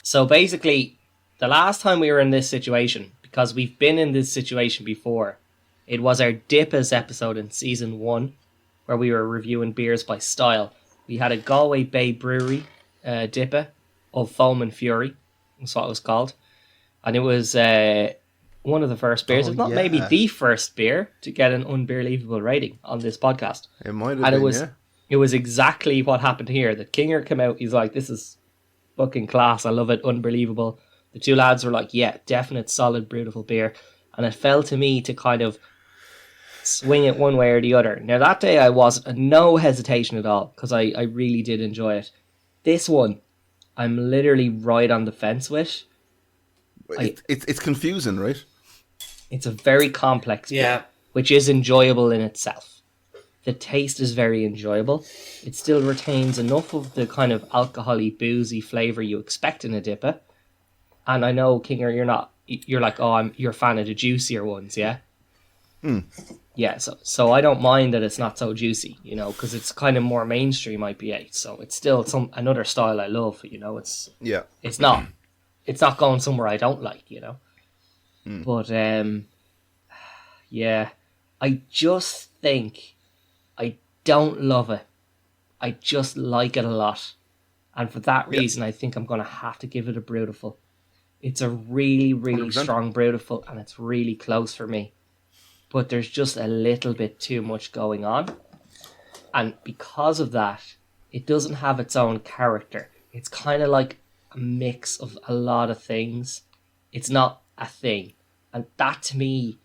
So basically, the last time we were in this situation, because we've been in this situation before, it was our Dippas episode in season 1, where we were reviewing beers by style. We had a Galway Bay Brewery Dippa of Foam and Fury, that's what it was called. And it was one of the first beers, if not maybe the first beer, to get an unbelievable rating on this podcast. It might have been, It was exactly what happened here. The Kinger came out, he's like, this is fucking class, I love it, unbelievable. The two lads were like, yeah, definite, solid, beautiful beer. And it fell to me to kind of swing it one way or the other. Now, that day I was no hesitation at all, because I really did enjoy it. This one, I'm literally right on the fence with. It's confusing, right? It's a very complex beer, which is enjoyable in itself. The taste is very enjoyable. It still retains enough of the kind of alcohol-y, boozy flavour you expect in a Dippa. And I know, Kinger, you're like, you're a fan of the juicier ones, yeah? Yeah, so I don't mind that it's not so juicy, because it's kind of more mainstream IPA. So it's still another style I love, it's not going somewhere I don't like, But, I just think I don't love it. I just like it a lot. And for that reason, I think I'm going to have to give it a Brewtiful. It's a really, really 100%. strong Brewtiful, and it's really close for me. But there's just a little bit too much going on. And because of that, it doesn't have its own character. It's kind of like a mix of a lot of things. It's not a thing. And that, to me,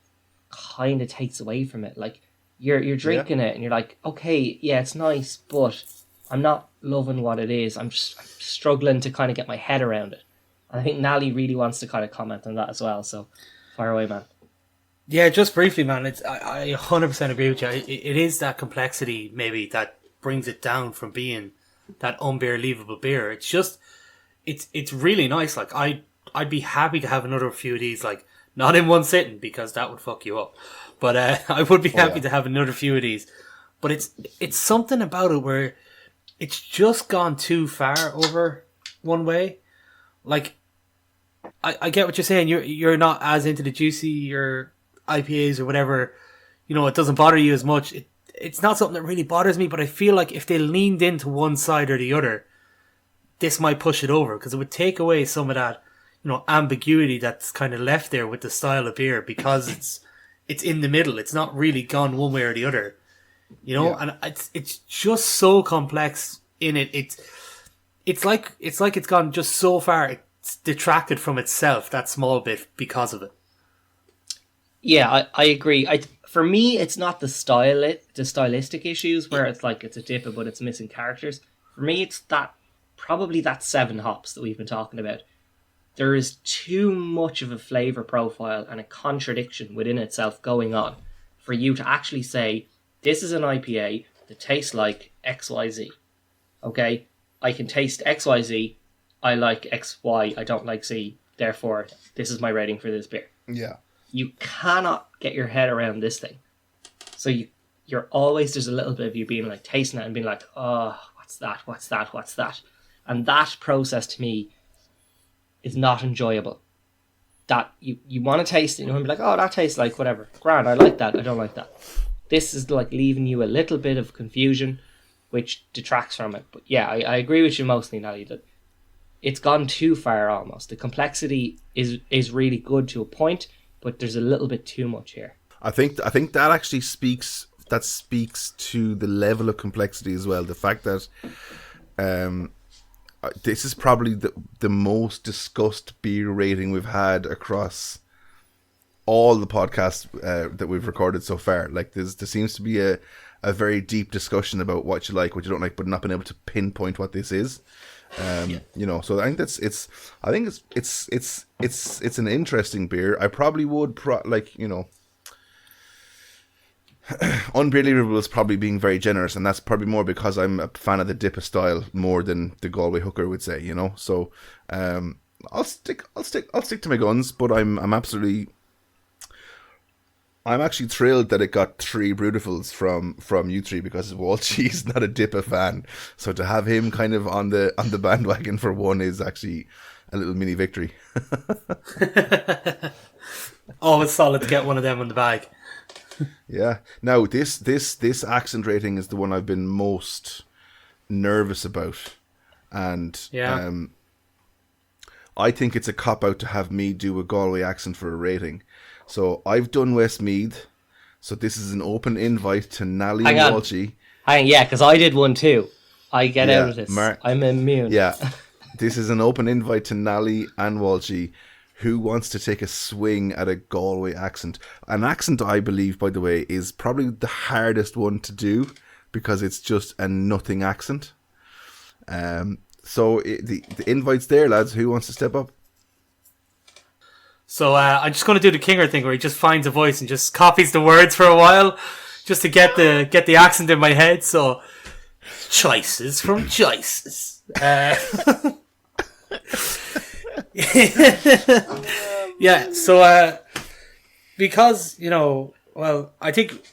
kind of takes away from it. Like, you're drinking it, and you're like, okay, yeah, it's nice, but I'm not loving what it is. I'm struggling to kind of get my head around it. And I think Nally really wants to kind of comment on that as well. So, fire away, man. Yeah, just briefly, man. I 100% agree with you. It is that complexity, maybe, that brings it down from being that unbelievable beer. It's just, it's really nice. Like, I'd be happy to have another few of these, like, not in one sitting, because that would fuck you up. But I would be happy to have another few of these. But it's something about it where it's just gone too far over one way. Like, I get what you're saying. You're not as into the juicy or IPAs or whatever. It doesn't bother you as much. It's not something that really bothers me, but I feel like if they leaned into one side or the other, this might push it over, because it would take away some of that, ambiguity that's kind of left there with the style of beer, because it's in the middle. It's not really gone one way or the other, and it's just so complex in it. It's like it's gone just so far. It's detracted from itself, that small bit, because of it. Yeah, I agree. For me, it's not the stylistic issues where it's like it's a Dipper but it's missing characters. For me, it's probably that 7 hops that we've been talking about. There is too much of a flavour profile and a contradiction within itself going on for you to actually say, this is an IPA that tastes like XYZ. Okay? I can taste XYZ, I like XY, I don't like Z, therefore this is my rating for this beer. Yeah. You cannot get your head around this thing. So you're always, there's a little bit of you being like tasting it and being like, oh, what's that? And that process to me is not enjoyable. That you want to taste it and be like, oh, that tastes like whatever. Grand, I like that, I don't like that. This is like leaving you a little bit of confusion, which detracts from it. But yeah, I agree with you mostly, Nally, that it's gone too far almost. The complexity is really good to a point, but there's a little bit too much here. I think that actually speaks to the level of complexity as well. The fact that this is probably the most discussed beer rating we've had across all the podcasts that we've recorded so far. Like there seems to be a very deep discussion about what you like, what you don't like, but not being able to pinpoint what this is. So I think it's an interesting beer. I probably would Unbelievable is probably being very generous, and that's probably more because I'm a fan of the Dipper style more than the Galway Hooker would say, So I'll stick to my guns, but I'm absolutely I'm actually thrilled that it got 3 Brutifuls from you 3 because Walshy's not a Dippa fan. So to have him kind of on the bandwagon for one is actually a little mini victory. Always solid to get one of them in the bag. Yeah. Now this accent rating is the one I've been most nervous about, and I think it's a cop out to have me do a Galway accent for a rating. So I've done Westmeath. So this is an open invite to Nally and Walshy. Yeah, because I did one too. I get out of this. I'm immune. Yeah. This is an open invite to Nally and Walshy. Who wants to take a swing at a Galway accent? An accent, I believe, by the way, is probably the hardest one to do because it's just a nothing accent. So the invite's there, lads. Who wants to step up? So I'm just going to do the Kinger thing where he just finds a voice and just copies the words for a while just to get the accent in my head. So, choices from choices. Yeah, so because, I think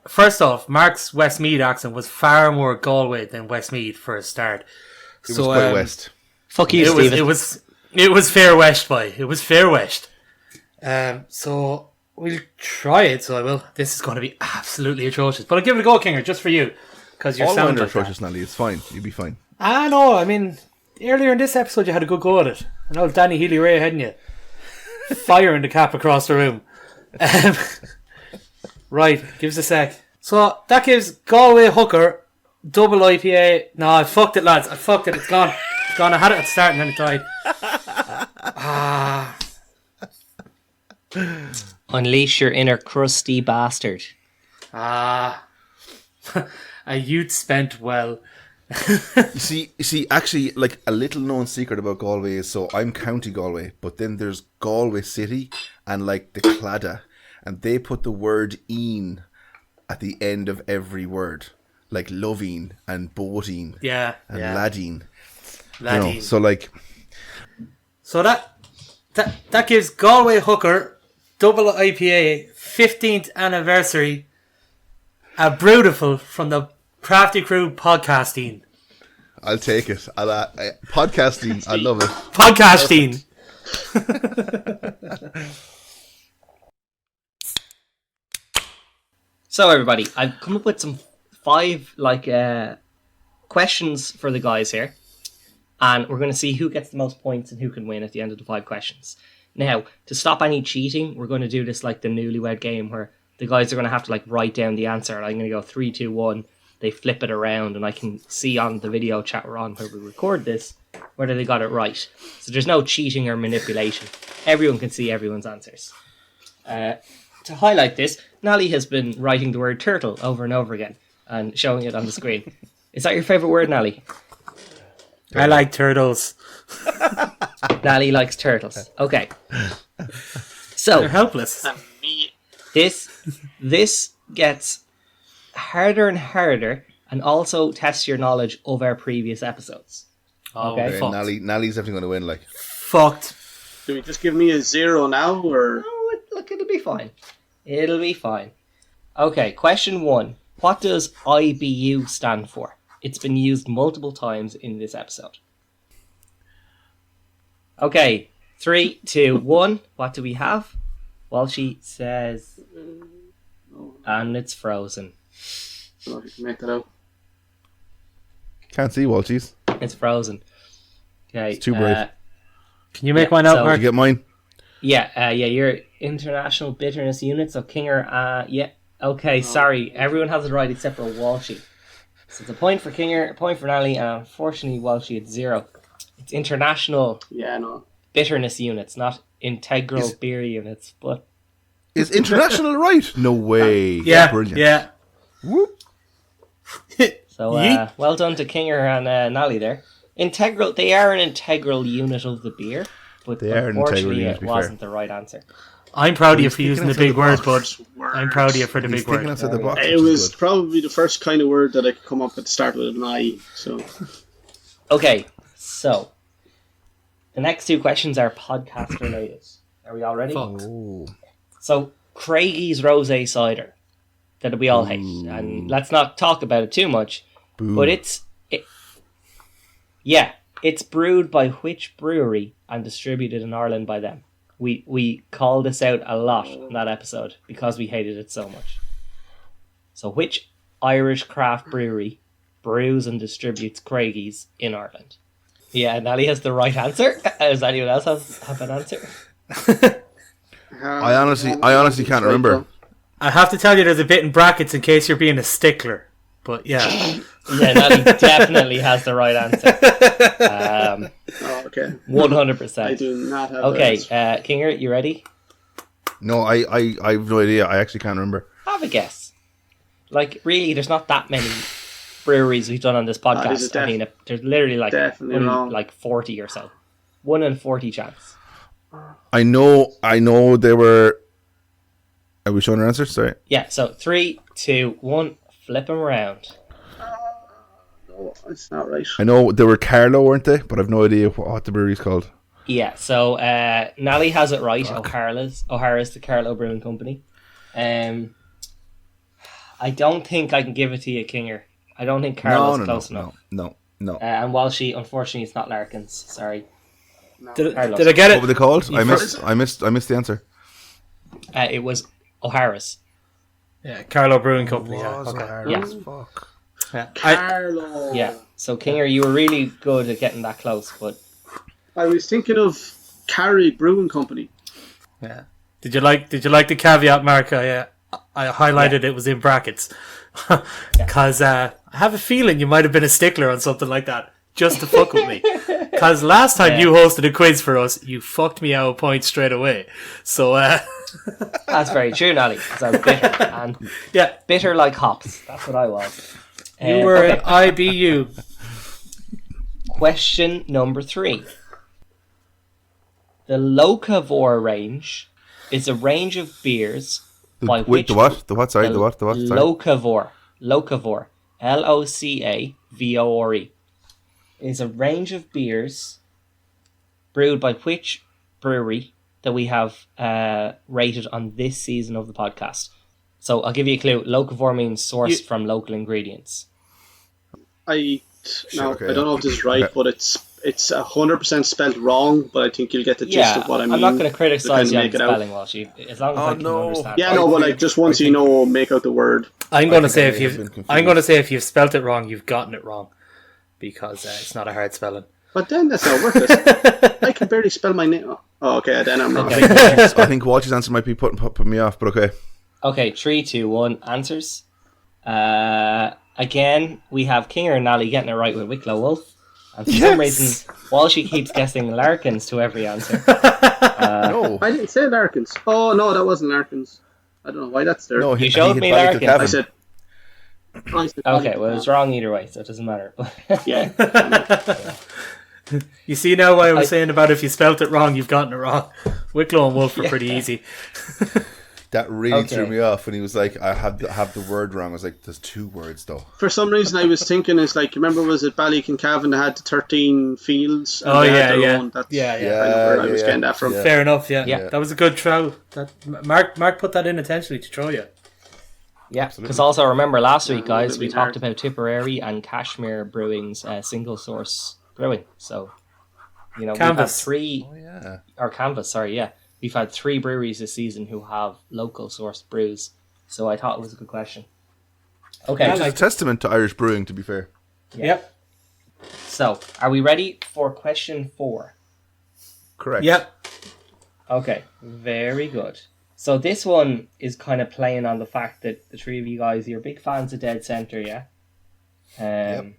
first off, Mark's Westmeath accent was far more Galway than Westmeath for a start. It was quite west. Fuck you, Stephen. It was fair west, boy. It was fair west. So we'll try it. So I will. This is going to be absolutely atrocious, but I'll give it a go, Kinger, just for you, because you're sounding like atrocious, Nally. It's fine. You'll be fine. I know. I mean, earlier in this episode, you had a good go at it. I know Danny Healy-Ray, hadn't you? Firing the cap across the room. Right, give us a sec. So that gives Galway Hooker double IPA. No, I fucked it, lads. I fucked it. It's gone. It's gone. I had it at the start and then it died. Unleash your inner crusty bastard. A youth spent well. You see, actually, like a little known secret about Galway is, so I'm County Galway, but then there's Galway City and like the Claddagh, and they put the word "een" at the end of every word, like loving and boating, and ladding. Ladding. So like, so that gives Galway Hooker double IPA 15th anniversary a Brewtiful from the Crafty Crew podcasting. I'll take it. Podcasting. I love it. Podcasting. So everybody, I've come up with some 5 questions for the guys here, and we're going to see who gets the most points and who can win at the end of the 5 questions. Now, to stop any cheating, we're going to do this like the Newlywed Game, where the guys are going to have to write down the answer, and I'm going to go 3, 2, 1. They flip it around, and I can see on the video chat we're on where we record this whether they got it right. So there's no cheating or manipulation. Everyone can see everyone's answers. To highlight this, Nally has been writing the word turtle over and over again and showing it on the screen. Is that your favourite word, Nally? I like turtles. Nally likes turtles. Okay. So they're helpless. This gets harder and harder, and also tests your knowledge of our previous episodes. Okay. Nally's definitely going to win. Fucked. Do we just give me a 0 now, or? No, look, it'll be fine. It'll be fine. Okay, question 1. What does IBU stand for? It's been used multiple times in this episode. Okay, 3, 2, 1. What do we have? Walshy says, and it's frozen. I don't know if you can make that out. Can't see Walshy's. It's frozen. Okay. It's too bright. Can you make mine out, Did Mark? you get mine? Yeah, your international bitterness unit. So Kinger, yeah. Okay, sorry. Everyone has it right except for Walshy. So it's a point for Kinger, a point for Nally, and unfortunately Walshy it's 0. It's international bitterness units, not integral beer units. But is international right? No way. Yeah, brilliant. Yeah. Whoop. So well done to Kinger and Nally there. Integral. They are an integral unit of the beer, but unfortunately it wasn't the right answer. I'm proud of you for using the big word, bud. I'm proud of you for the big word. It was probably the first kind of word that I could come up with to start with an I. So. Okay, so the next 2 questions are podcast related. Are we all ready? Oh. So Craigie's Rosé Cider that we all hate. And let's not talk about it too much. Boo. But it's brewed by which brewery and distributed in Ireland by them? We called this out a lot in that episode because we hated it so much. So which Irish craft brewery brews and distributes Craigie's in Ireland? Yeah, Nelly has the right answer. Does anyone else have an answer? I honestly can't remember. I have to tell you, there's a bit in brackets in case you're being a stickler. But yeah. Yeah, Nelly definitely has the right answer. Okay. 100%. I do not have Okay, that. Kinger, you ready? No, I have no idea. I actually can't remember. Have a guess. Like, really, there's not that many breweries we've done on this podcast. I mean, there's literally like definitely wrong. like 40 or so. 1 in 40 chance. I know they were. Are we showing our answers? Sorry. Yeah, so 3, 2, 1, flip them around. No, it's not right. I know they were Carlo, weren't they? But I've no idea what the brewery's called. Yeah, so Nelly has it right. O'Hara's the Carlo Brewing Company. I don't think I can give it to you, Kinger. I don't think Carlo's close enough. No. And Walshy, unfortunately, it's not Larkin's. Sorry. Did I get What it? were they called? I missed the answer. It was O'Hara's. Yeah, Carlo Brewing Company. Yeah. Was Okay. Ireland. Yeah. Fuck. Yeah. Carlo. Yeah. So Kinger, you were really good at getting that close, but I was thinking of Kerry Brewing Company. Yeah. Did you like the caveat mark? I highlighted it was in brackets because I have a feeling you might have been a stickler on something like that just to fuck with me. Because last time you hosted a quiz for us, you fucked me out of points straight away. So that's very true, Nelly. Because I was bitter and bitter like hops. That's what I was. You were an IBU. Question number 3. The Locavor range is a range of beers by which... The what? The what? Sorry, the what? Sorry. Locavor. Locavor. Locavore. Is a range of beers brewed by which brewery that we have rated on this season of the podcast. So I'll give you a clue. Locavor means sourced from local ingredients. I don't know if this is right, but it's 100% spelled wrong, but I think you'll get the gist of what I mean. I'm not going to criticise you on make the it out. spelling, Walsh. As long as I can understand. Yeah, no, but like just once you know, make out the word. I'm going to say if you've spelt it wrong, you've gotten it wrong, because it's not a hard spelling. But then that's not worth it. I can barely spell my name. Oh, okay, then I'm wrong. I think Walsh's answer might be putting me off, but okay. Okay, 3, 2, 1, answers. Again, we have Kinger and Nally getting it right with Wicklow Wolf. And for some reason, Walshy keeps guessing Larkins to every answer. No. I didn't say Larkins. Oh, no, that wasn't Larkins. I don't know why that's there. No, You showed me Larkins. I said Okay, well, it's wrong either way, so it doesn't matter. Yeah. You see now why I was saying about if you spelt it wrong, you've gotten it wrong. Wicklow and Wolf are pretty easy. That really threw me off when he was like, I have the word wrong. I was like, there's 2 words though. For some reason, I was thinking, it's like, remember, was it Ballyconcavan that had the 13 fields? Oh, yeah. That's Yeah. I was getting that from. Yeah. Fair enough, yeah. That was a good throw. Mark put that in intentionally to throw you. Yeah, because also remember last week, guys, we talked about Tipperary and Kashmir Brewing's single source brewing. So, you know, Canvas. we've had we've had 3 breweries this season who have local sourced brews. So I thought it was a good question. Okay, Which is a testament to Irish brewing, to be fair. Yep. So are we ready for question 4? Correct. Yep. Okay, very good. So this one is kind of playing on the fact that the 3 of you guys, you're big fans of Dead Center, yeah? Yep.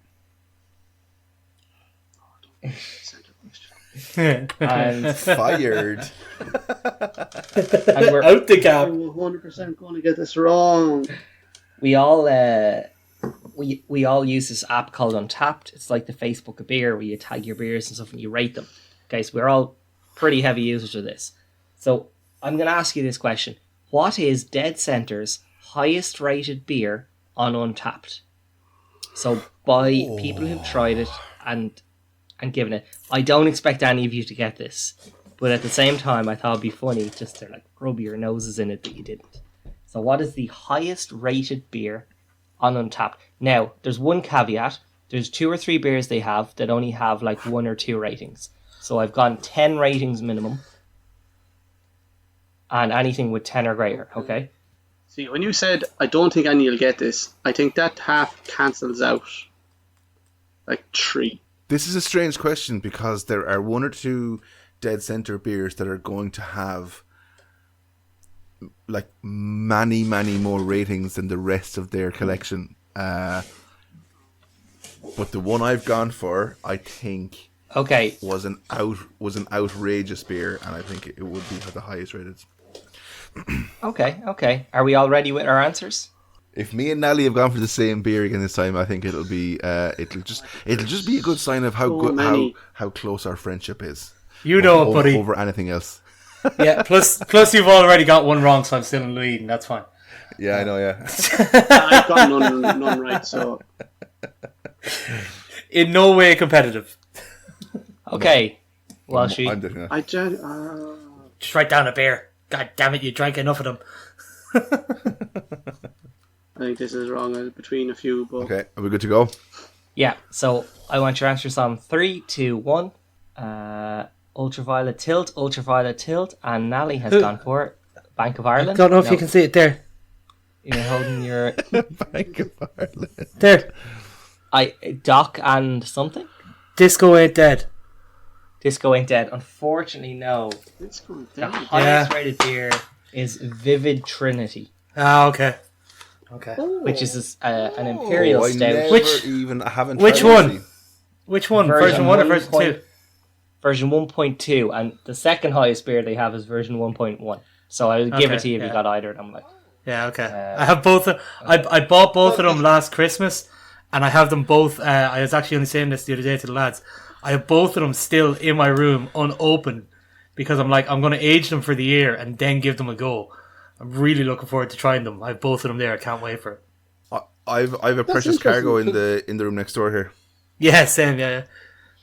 And Fired. and we're Out the gap. I'm 100% going to get this wrong. we all we all use this app called Untapped. It's like the Facebook of beer where you tag your beers and stuff and you rate them. Okay, so we're all pretty heavy users of this. So I'm going to ask you this question. What is Dead Center's highest rated beer on Untapped? So by people who've tried it and given it. I don't expect any of you to get this. But at the same time, I thought it'd be funny just to like rub your noses in it that you didn't. So what is the highest rated beer on Untapped? Now, there's one caveat. There's 2 or 3 beers they have that only have like 1 or 2 ratings. So I've gone 10 ratings minimum. And anything with 10 or greater, okay? See, when you said, I don't think any will get this, I think that half cancels out like 3. This is a strange question because there are 1 or 2 dead center beers that are going to have like many more ratings than the rest of their collection. But the one I've gone for, I think, was an outrageous beer, and I think it would be the highest rated. Okay. Are we all ready with our answers? If me and Nally have gone for the same beer again this time, I think it'll just be a good sign of how close our friendship is. You know it, buddy. Over anything else. Yeah. Plus, you've already got one wrong, so I'm still in the lead, and that's fine. Yeah, I know. Yeah. I've got none right, so In no way competitive. Okay. Well, I'm different. Just write down a beer. God damn it! You drank enough of them. I think this is wrong between a few. But Okay, are we good to go? Yeah, so I want your answers on 3, 2, 1. Ultraviolet Tilt, and Nally has gone for it. Bank of Ireland. I don't know if you can see it there. You're holding your Bank of Ireland. There. Doc and something? Disco ain't dead. Disco ain't dead. Unfortunately, no. it's going The down. highest rated beer is Vivid Trinity, Ah, okay. Okay. which is an imperial I stout. I haven't. Which tried one? it, see. Which one? Version Version 1 or 1 version 2? Version 1.2, and the second highest beer they have is version 1.1. So I'll give it to you if you got either of them. Like, Yeah, okay. I have both. I bought both of them last Christmas, and I have them both. I was actually only saying this the other day to the lads. I have both of them still in my room, unopened, because I'm like, I'm going to age them for the year and then give them a go. I'm really looking forward to trying them. I have both of them there. I can't wait for it. I've a precious cargo in the room next door here. Yeah, same. Yeah.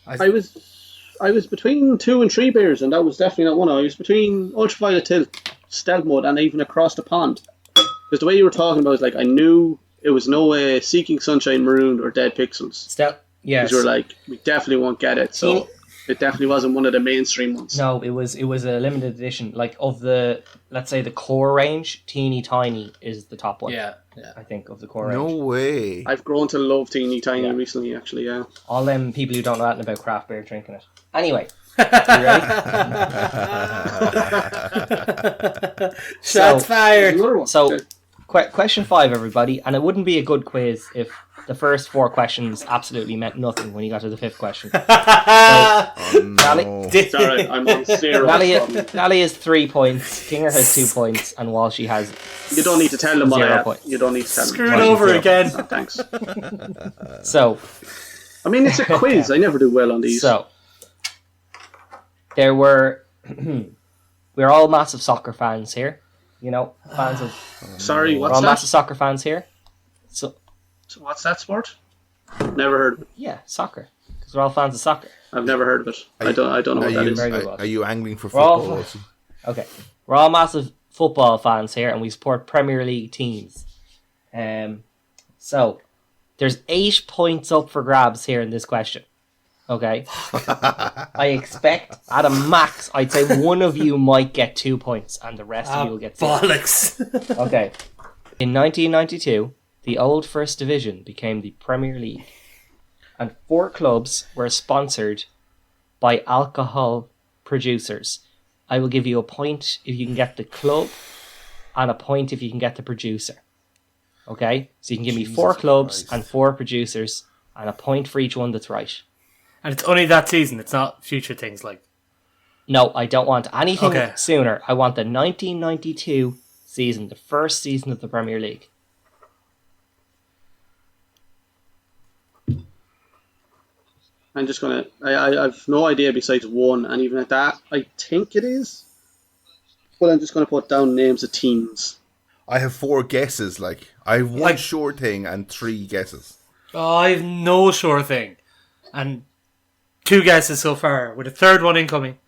I was between 2 and 3 beers, and that was definitely not one. I was between Ultraviolet Tilt, Stealth Mode, and even Across the Pond. Because the way you were talking about it, like, I knew it was no way Seeking Sunshine Marooned or Dead Pixels. Stout, yes. Because you were like, we definitely won't get it. So it definitely wasn't one of the mainstream ones. No, it was a limited edition. Like, of the, let's say, the core range, Teeny Tiny is the top one. Yeah. I think, of the core No range. way. I've grown to love Teeny Tiny recently, actually, yeah. All them people who don't know anything about craft beer drinking it. Anyway, you ready? Shots fired. Another one. So, question 5, everybody, and it wouldn't be a good quiz if the first 4 questions absolutely meant nothing when you got to the 5th question. So, Nally, It's alright, I'm on 0. Nally has 3 points, Kinger has 2 points, and Walshy has You don't need to tell them what 0 I have. points. You don't need to tell them. Screw it over again. No, thanks. So, I mean, it's a quiz. I never do well on these. So, there were... we're all massive soccer fans here. You know, fans of... Sorry, We're what's all that? massive soccer fans here. So, What's that sport? Never heard of it. yeah, soccer. Because we're all fans of soccer. I've never heard of it. I don't know what that is. Very good, Walsh. Are you angling for We're all- football also? Okay. We're all massive football fans here, and we support Premier League teams. So, there's 8 points up for grabs here in this question. Okay? I expect, at a max, I'd say one of you might get 2 points, and the rest of you will get 0. Bollocks. Okay. In 1992, the old First Division became the Premier League, and 4 clubs were sponsored by alcohol producers. I will give you a point if you can get the club, and a point if you can get the producer. Okay? So you can give me 4 clubs and 4 producers, and a point for each one that's right. And it's only that season. It's not future things like... No, I don't want anything Okay. sooner. I want the 1992 season, the first season of the Premier League. I'm just gonna. I've no idea besides one, and even at that, I think it is. But I'm just gonna put down names of teams. I have 4 guesses. Like I have 1 sure thing and 3 guesses. Oh, I have no sure thing. And 2 guesses so far, with a third one incoming.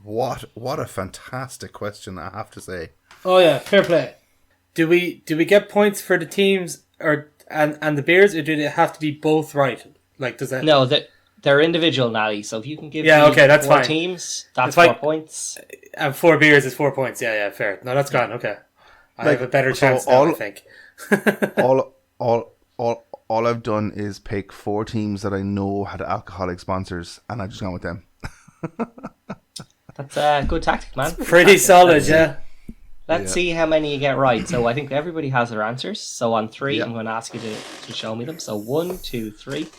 What a fantastic question, I have to say. Oh yeah, fair play. Do we get points for the teams and the beers, or do they have to be both right? Like, does that? No, they're individual, Nally. So if you can give that's four fine. teams, that's It's 4 like- points. And 4 beers is 4 points. Yeah, fair. No, that's gone. Okay, I have a better chance now, I think. All I've done is pick 4 teams that I know had alcoholic sponsors, and I've just gone with them. That's a good tactic, man. Pretty solid, yeah. Let's see how many you get right. So I think everybody has their answers. So on 3, Yeah. I'm going to ask you to show me them. So 1, 2, 3. You need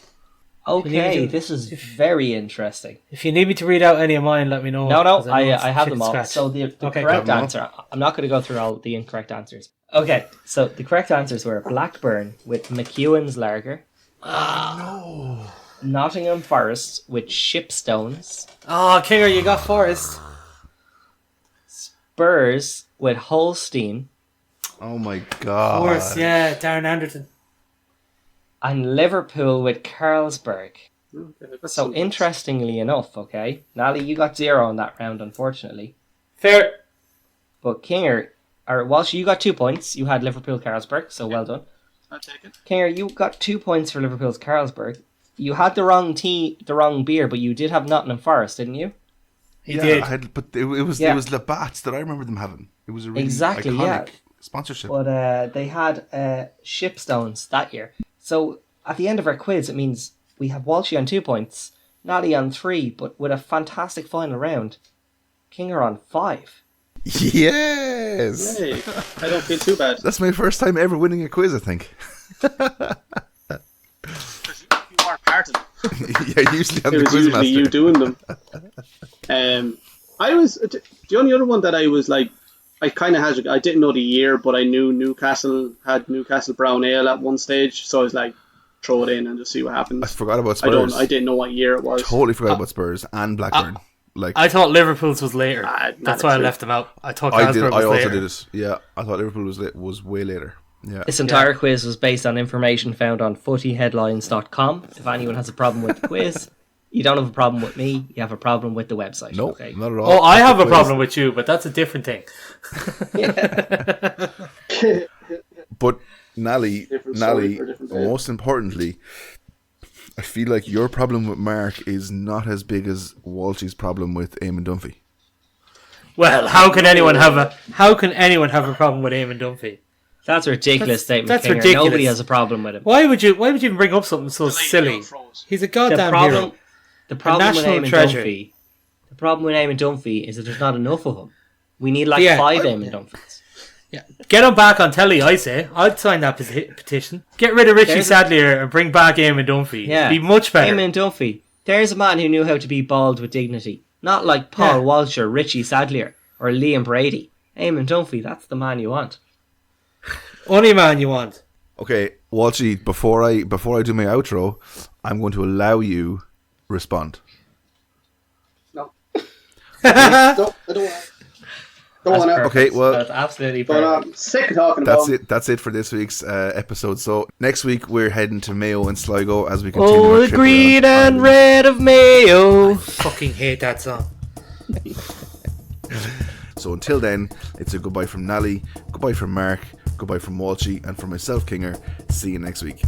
Okay, to- this is very interesting. If you need me to read out any of mine, let me know. No, 'cause I know it's I have chicken them all. scratch. So the Okay, correct cool. answer, I'm not going to go through all the incorrect answers. Okay, so the correct answers were Blackburn with McEwen's Lager. No. Nottingham Forest with Shipstones. Oh, Kinger, you got Forest. Spurs with Holstein. Oh my god. Forest, yeah, Darren Anderton. And Liverpool with Carlsberg. Okay, that's So some- interestingly enough, okay, Nally, you got 0 on that round, unfortunately. Fair. But Kinger, or Walsh, you got 2 points. You had Liverpool Carlsberg, so well done. I'll take it. Kinger, you got 2 points for Liverpool's Carlsberg. You had the wrong beer, but you did have Nottingham Forest, didn't you? He did. But it was Yeah. it was Labatt's that I remember them having. It was a really Exactly, iconic yeah. sponsorship. But they had Shipstones that year. So at the end of our quiz, it means we have Walshy on 2 points, Noddy on 3, but with a fantastic final round. Kinger on 5. Yes. Hey, I don't feel too bad. That's my first time ever winning a quiz, I think. Because you are part of it. Yeah, usually I'm It the was quiz usually you master. doing them. I was the only other one that I was like, I kind of had. I didn't know the year, but I knew Newcastle had Newcastle Brown Ale at one stage, so I was like, throw it in and just see what I happens. forgot about Spurs. I didn't know what year it was. Totally forgot about Spurs and Blackburn. I thought Liverpool's was later. Nah, That's not why I true. left them out. I thought I did. Carlsberg I was also later. did it. Yeah, I thought Liverpool was way later. Yeah. This entire quiz was based on information found on footyheadlines.com. If anyone has a problem with the quiz, you don't have a problem with me, you have a problem with the website. No, Okay. not at all. Oh, I That's have the a quiz. problem with you, but that's a different thing. But Nally, Different story for a different day. most importantly, I feel like your problem with Mark is not as big as Walshy's problem with Eamon Dunphy. Well, how can anyone have a problem with Eamon Dunphy? That's a ridiculous statement. that's Kinger. ridiculous. Nobody has a problem with him. Why would you even bring up something so silly? He's a goddamn hero. The problem with national Eamon treasure. Dunphy. The problem with Eamon Dunphy is that there's not enough of them. We need like Yeah. 5 Eamon Dunphys. Yeah. Get him back on telly, I say. I'd sign that petition. Get rid of Richie There's a- Sadlier and bring back Eamon Dunphy. Yeah. Be much better. Eamon Dunphy. There's a man who knew how to be bald with dignity. Not like Paul Yeah. Walsh or Richie Sadlier or Liam Brady. Eamon Dunphy, that's the man you want. Only man you want. Okay, Walshy, before I do my outro, I'm going to allow you respond. No. I don't want That's to. perfect. Okay, well- That's absolutely But perfect. I'm sick of talking That's about it. That's it for this week's episode. So next week we're heading to Mayo and Sligo as we continue. Oh, our the trip green around and Ireland. red of Mayo. Fucking hate that song. So until then, it's a goodbye from Nally, goodbye from Mark, goodbye from Walshy, and from myself, Kinger. See you next week.